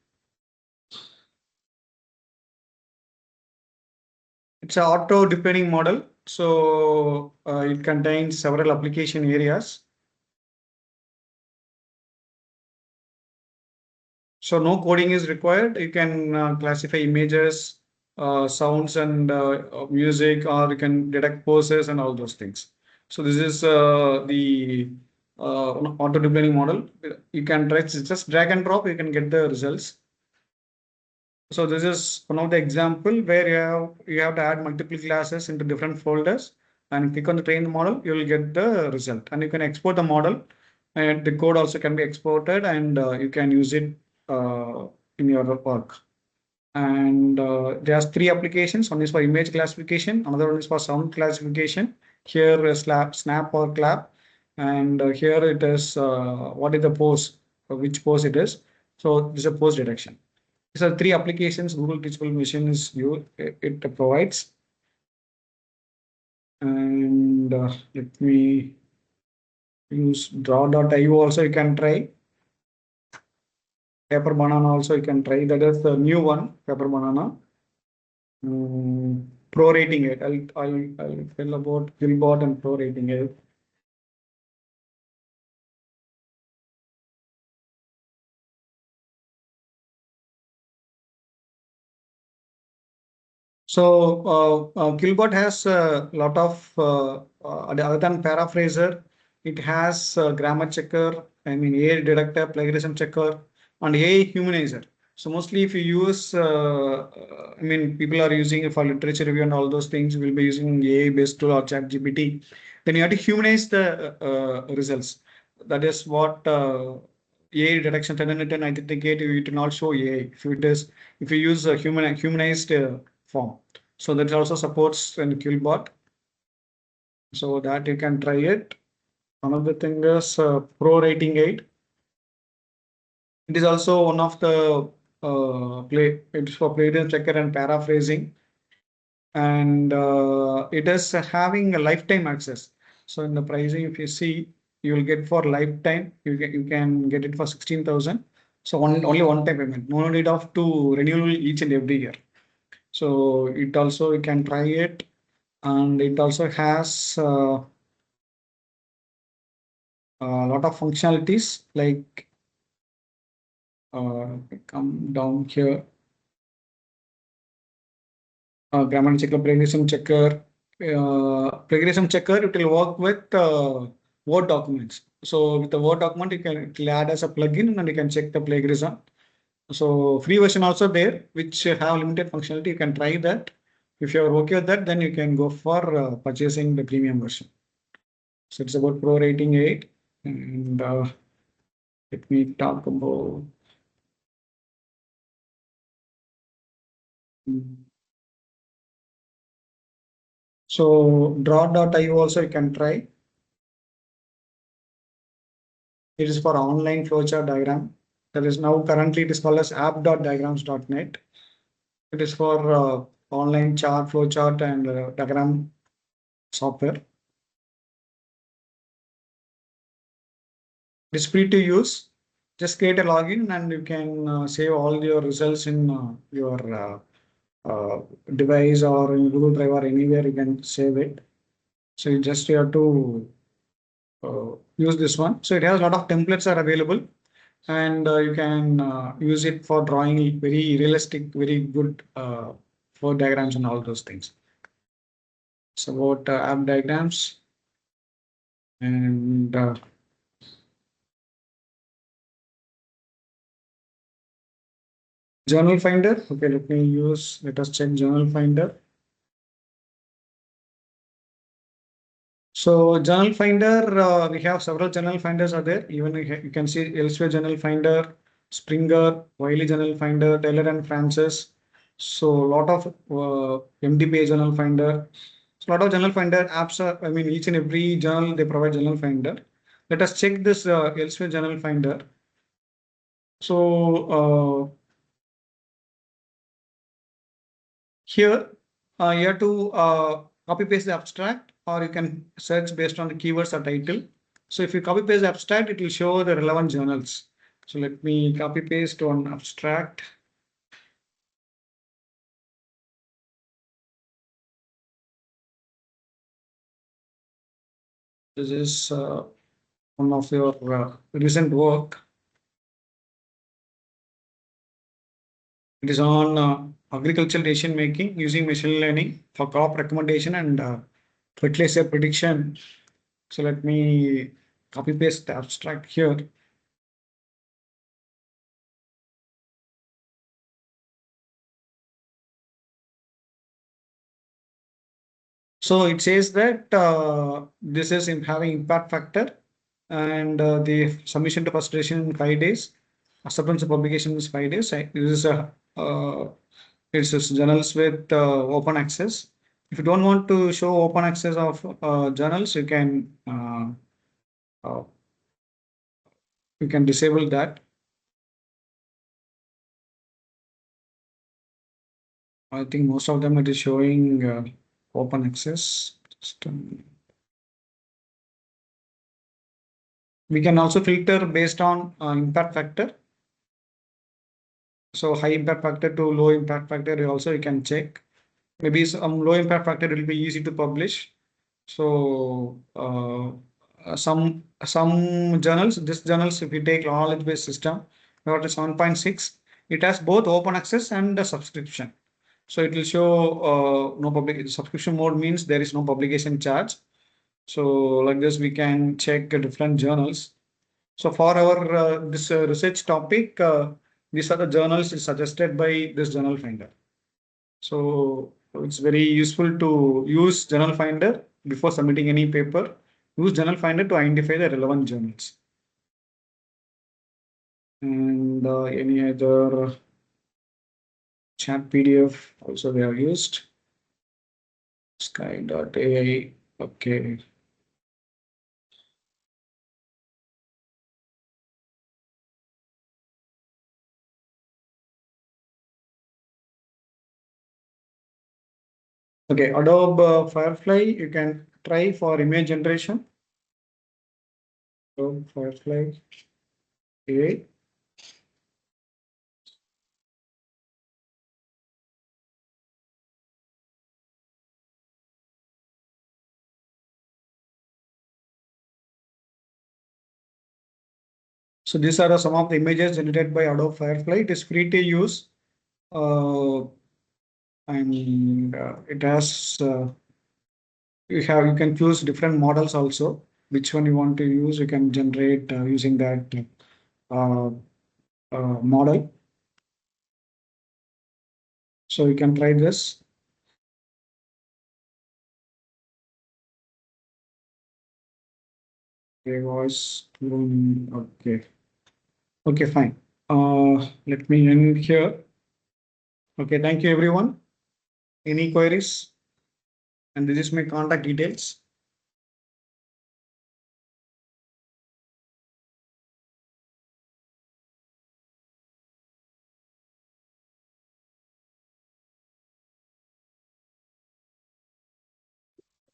S1: It's an auto depending model. So it contains several application areas. So no coding is required. You can classify images, sounds, and music, or you can detect poses and all those things. So this is the auto depending model. You can try just drag and drop. You can get the results. So this is one of the example where you have to add multiple classes into different folders and click on the trained model, you will get the result. And you can export the model, and the code also can be exported, and you can use it in your work. And there's three applications. One is for image classification, another one is for sound classification. Here snap or clap, and here it is what is the pose, which pose it is. So this is a pose detection. These are three applications Google Teachable Machine it provides. And let me use draw.io also you can try. Paper Banana also you can try. That is the new one, Paper Banana. Prorating it. I'll tell about Gilbot and prorating it. So Gilbot has a lot of other than paraphraser, it has grammar checker, I mean AI detector, plagiarism checker, and AI humanizer. So mostly if you use, I mean people are using it for literature review and all those things, we'll be using AI based tool or chat GPT. Then you have to humanize the results. That is what AI detection 10 I think it will not show AI if you use a humanized form. So that also supports an QBot, so that you can try it. Another thing is Pro Rating 8. It is also one of the it's for plagiarism checker and paraphrasing, and it is having a lifetime access. So in the pricing, if you see, you will get for lifetime. You can get it for 16,000. So only one time payment. No need of to renew each and every year. So it also you can try it, and it also has a lot of functionalities like come down here, grammar checker, plagiarism checker. Plagiarism checker, it will work with Word documents. So with the Word document, it will add as a plugin and you can check the plagiarism. So free version also there, which have limited functionality. You can try that. If you are okay with that, then you can go for purchasing the premium version. So it's about Pro Rating 8. And let me talk about. So draw.io also you can try. It is for online flowchart diagram. That is now currently it is called as app.diagrams.net. It is for online chart, flowchart, and diagram software. It is free to use. Just create a login and you can save all your results in your device or in Google Drive or anywhere you can save it. So you have to use this one. So it has a lot of templates are available, and you can use it for drawing very realistic, very good flow diagrams and all those things. It's about app diagrams and journal finder. Okay, let us check journal finder. So journal finder, we have several journal finders are there. Even you can see Elsewhere journal finder, Springer, Wiley journal finder, Taylor and Francis. So a lot of MDPA journal finder. So a lot of journal finder apps are, I mean, each and every journal they provide journal finder. Let us check this Elsewhere journal finder. So here you have to copy paste the abstract, or you can search based on the keywords or title. So if you copy paste the abstract, it will show the relevant journals. So let me copy paste on abstract. This is one of your recent work. It is on agricultural decision making using machine learning for crop recommendation and fertilizer prediction. So let me copy paste the abstract here. So it says that this is having impact factor, and the submission to frustration in 5 days, acceptance of publication is 5 days. This is a it's just journals with open access. If you don't want to show open access of journals, uh, you can disable that. I think most of them it is showing open access. We can also filter based on impact factor. So high impact factor to low impact factor also you can check. Maybe some low impact factor will be easy to publish. So some journals, this journals, if you take knowledge based system, about 7.6, it has both open access and a subscription. So it will show no public subscription mode means there is no publication charge. So like this, we can check different journals. So for our this research topic, these are the journals suggested by this journal finder. So it's very useful to use journal finder before submitting any paper. Use journal finder to identify the relevant journals. And any other chat PDF also they have used. Sky.ai. Okay. Okay, Adobe Firefly, you can try for image generation. Adobe Firefly AI. So these are some of the images generated by Adobe Firefly. It is free to use. And it has you can choose different models also. Which one you want to use, you can generate using that uh, model. So you can try this. Okay, voice. Okay. Okay, fine. Let me end here. Okay, thank you everyone. Any queries? And this is my contact details.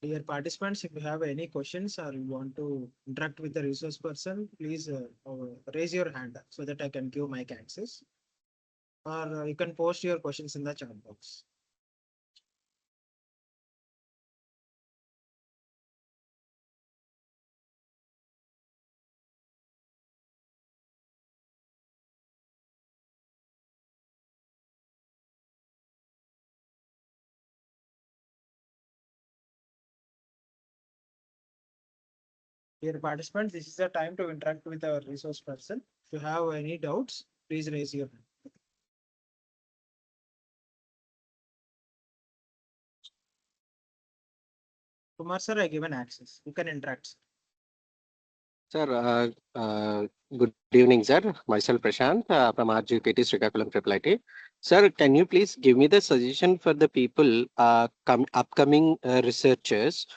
S2: Dear participants, if you have any questions or you want to interact with the resource person, please raise your hand so that I can give mic access. Or you can post your questions in the chat box. Dear participants, this is the time to interact with our resource person. If you have any doubts, please raise your hand. Kumar sir, I given access. You can interact.
S4: Sir, good evening, sir. Myself Prashant from RGPT Srikakulam Triple IT. Sir, can you please give me the suggestion for the people, upcoming researchers,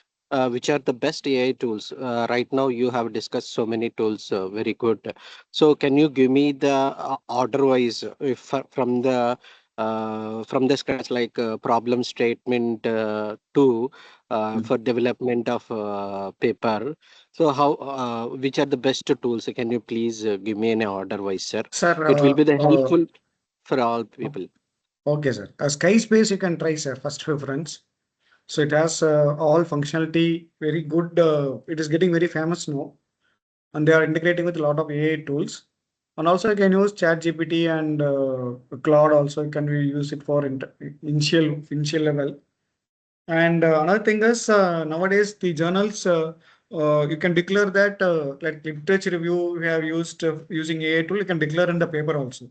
S4: which are the best AI tools? Right now, you have discussed so many tools, very good. So, can you give me the order wise, if from the scratch, like problem statement to for development of paper? So how, which are the best tools? Can you please give me an order wise, sir?
S1: Sir,
S4: It will be the helpful for all people.
S1: okay, sir. Sky Space you can try, sir, first preference. So it has all functionality, very good. It is getting very famous now, and they are integrating with a lot of AI tools. And also you can use ChatGPT and Claude also can we use it for initial level. And another thing is nowadays the journals you can declare that like literature review we have used using AI tool you can declare in the paper also.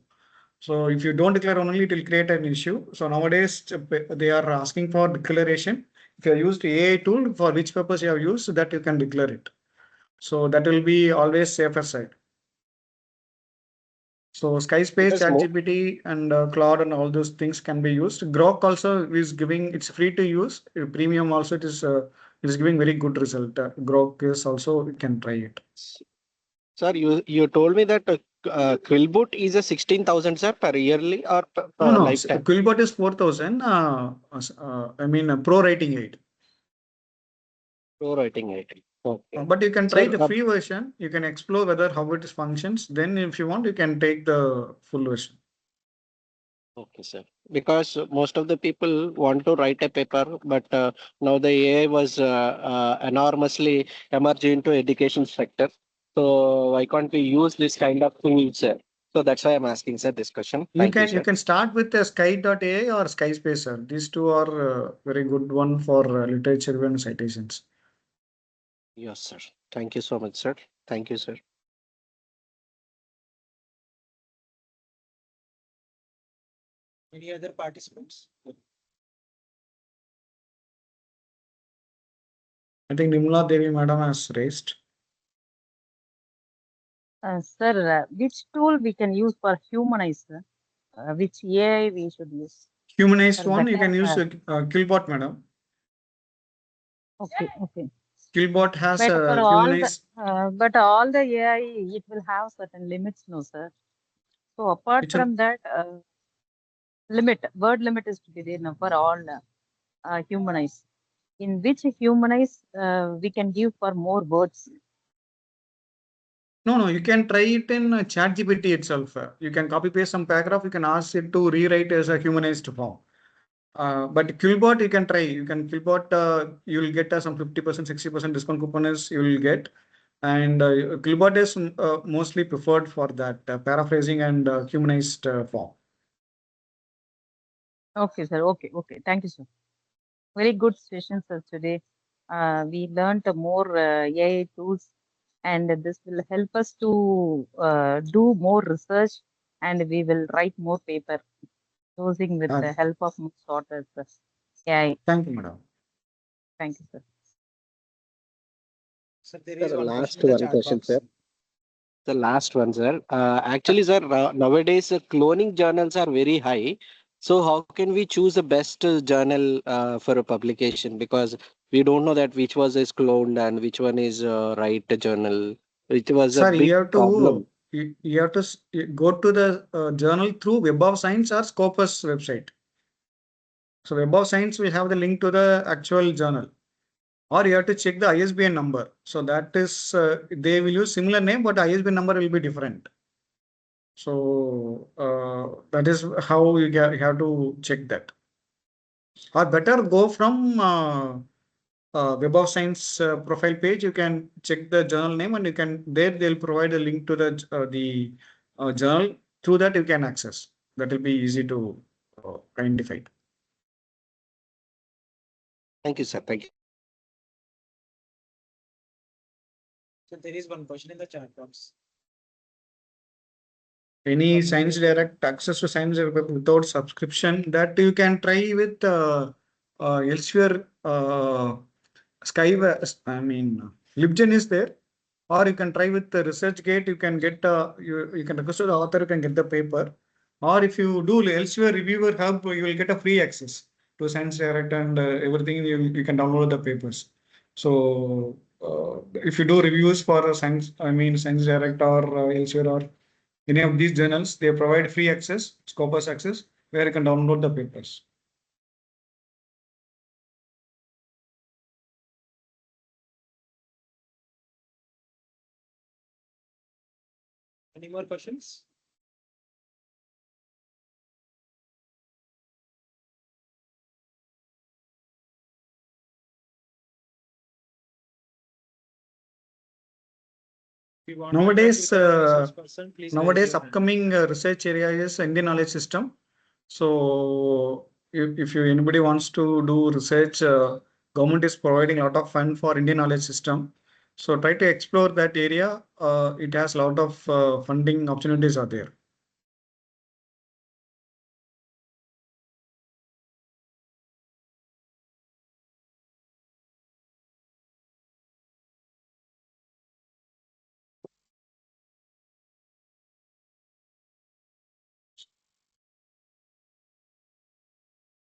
S1: So if you don't declare only, it will create an issue. So nowadays they are asking for declaration. If you have used AI tool for which purpose you have used, so that you can declare it. So that will be always safer side. So Skyspace,
S4: Because
S1: ChatGPT, and Claude and all those things can be used. Grok also is giving it's free to use. Premium also it is giving very good result. Grok is also you can try it.
S4: sir, you told me that Quillboot is a 16,000, sir, per yearly or
S1: No,
S4: per
S1: no.
S4: lifetime.
S1: Quillbot is 4,000. I mean, pro rating 8.
S4: Pro writing it. Okay,
S1: But you can try
S4: sir.
S1: the free version. You can explore whether how it functions. Then, if you want, you can take the full version.
S4: Okay, sir. Because most of the people want to write a paper, but now the AI was enormously emerging into education sector. So why can't we use this kind of tools, sir? So that's why I'm asking, sir, this question. Thank you,
S1: You
S4: sir.
S1: can start with Sky.ai or Skyspacer. These two are very good one for literature and citations.
S4: Yes, sir. Thank you so much, sir. Thank you, sir.
S2: Any other participants?
S1: I think Nimla Devi madam has raised.
S3: Sir, which tool we can use for humanize? Sir? Which AI we should use
S1: Humanized
S3: for
S1: one, you
S3: better?
S1: can use Killbot madam.
S3: Okay, okay.
S1: Killbot has
S3: But for
S1: humanized.
S3: but all the AI, it will have certain limits, no, sir. So apart
S1: Which one?
S3: from that, word limit is to be there now for all humanize. In which humanize we can give for more words.
S1: No, you can try it in ChatGPT itself. You can copy paste some paragraph. You can ask it to rewrite as a humanized form. But Quillbot you can try. You can Quillbot. You will get some 50%, 60% discount coupon is you will get, and Quillbot is mostly preferred for that paraphrasing and humanized form.
S3: Okay, sir. Okay, okay. Thank you, sir. Very good session, sir. Today, we learned more AI tools, and this will help us to do more research, and we will write more paper using with
S1: Uh,
S3: the help of more sorters. AI.
S1: Thank you, madam.
S3: Thank you, sir.
S2: Sir, there
S4: Sir,
S2: is one question
S4: last
S2: in the
S4: one
S2: chat
S4: question,
S2: box.
S4: sir. The last one, sir. Actually, sir, nowadays cloning journals are very high. So how can we choose the best journal for a publication? Because we don't know that which was is cloned and which one is right journal. It was a
S1: Sir,
S4: big problem.
S1: you have to go to the journal through Web of Science or Scopus website. So Web of Science will have the link to the actual journal, or you have to check the ISBN number. So that is they will use similar name, but ISBN number will be different. So that is how you have to check that. Or better go from Web of Science profile page. You can check the journal name, and you can there they'll provide a link to the journal. Through that you can access. That will be easy to identify.
S4: Thank you, sir. Thank you.
S2: So there is one question in the chat box.
S1: Any Science Direct access to Science Direct without subscription, that you can try with elsewhere. I mean, LibGen is there, or you can try with the ResearchGate. You can get you can request to the author, you can get the paper, or if you do elsewhere Reviewer Hub, you will get a free access to Science Direct and everything. You can download the papers. So if you do reviews for Science, I mean Science Direct or elsewhere or any of these journals, they provide free access, Scopus access, where you can download the papers.
S2: Any more questions? If you want to
S1: Nowadays,
S2: interact with the resource person, please raise
S1: Nowadays,
S2: your hand.
S1: upcoming research area is Indian knowledge system. So, if you anybody wants to do research, government is providing a lot of fund for Indian knowledge system. So, try to explore that area. It has a lot of funding opportunities are there.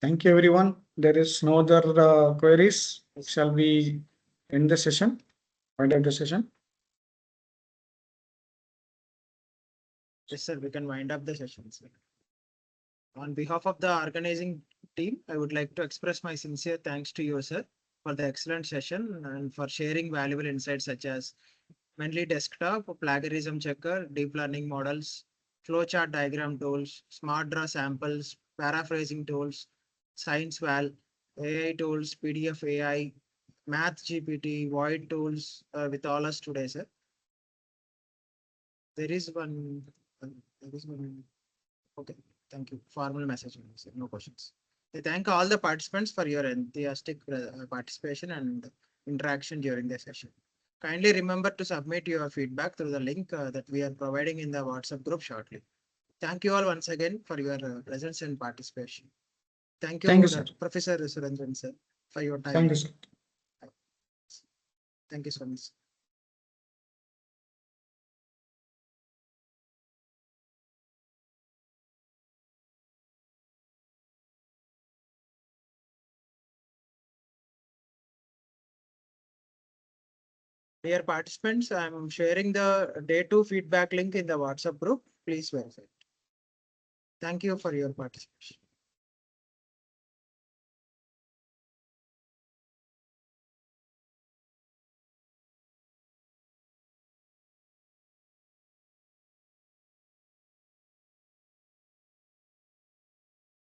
S1: Thank you, everyone. There is no other queries. Shall we end the session? Wind up the session.
S2: Yes, sir, we can wind up the session, sir. On behalf of the organizing team, I would like to express my sincere thanks to you, sir, for the excellent session and for sharing valuable insights such as Mendeley Desktop, plagiarism checker, deep learning models, flowchart diagram tools, smart draw samples, paraphrasing tools, science val, AI tools, PDF AI, math GPT, void tools with all us today, sir. There is one, there is one. Okay, thank you. Formal message, only, sir. No questions. I thank all the participants for your enthusiastic participation and interaction during the session. Kindly remember to submit your feedback through the link that we are providing in the WhatsApp group shortly. Thank you all once again for your presence and participation. Thank you,
S1: Thank you, sir.
S2: Professor Surendran, sir, for your time.
S1: Thank you, sir.
S2: Thank you so much. Dear participants, I'm sharing the day 2 feedback link in the WhatsApp group. Please verify. Thank you for your participation.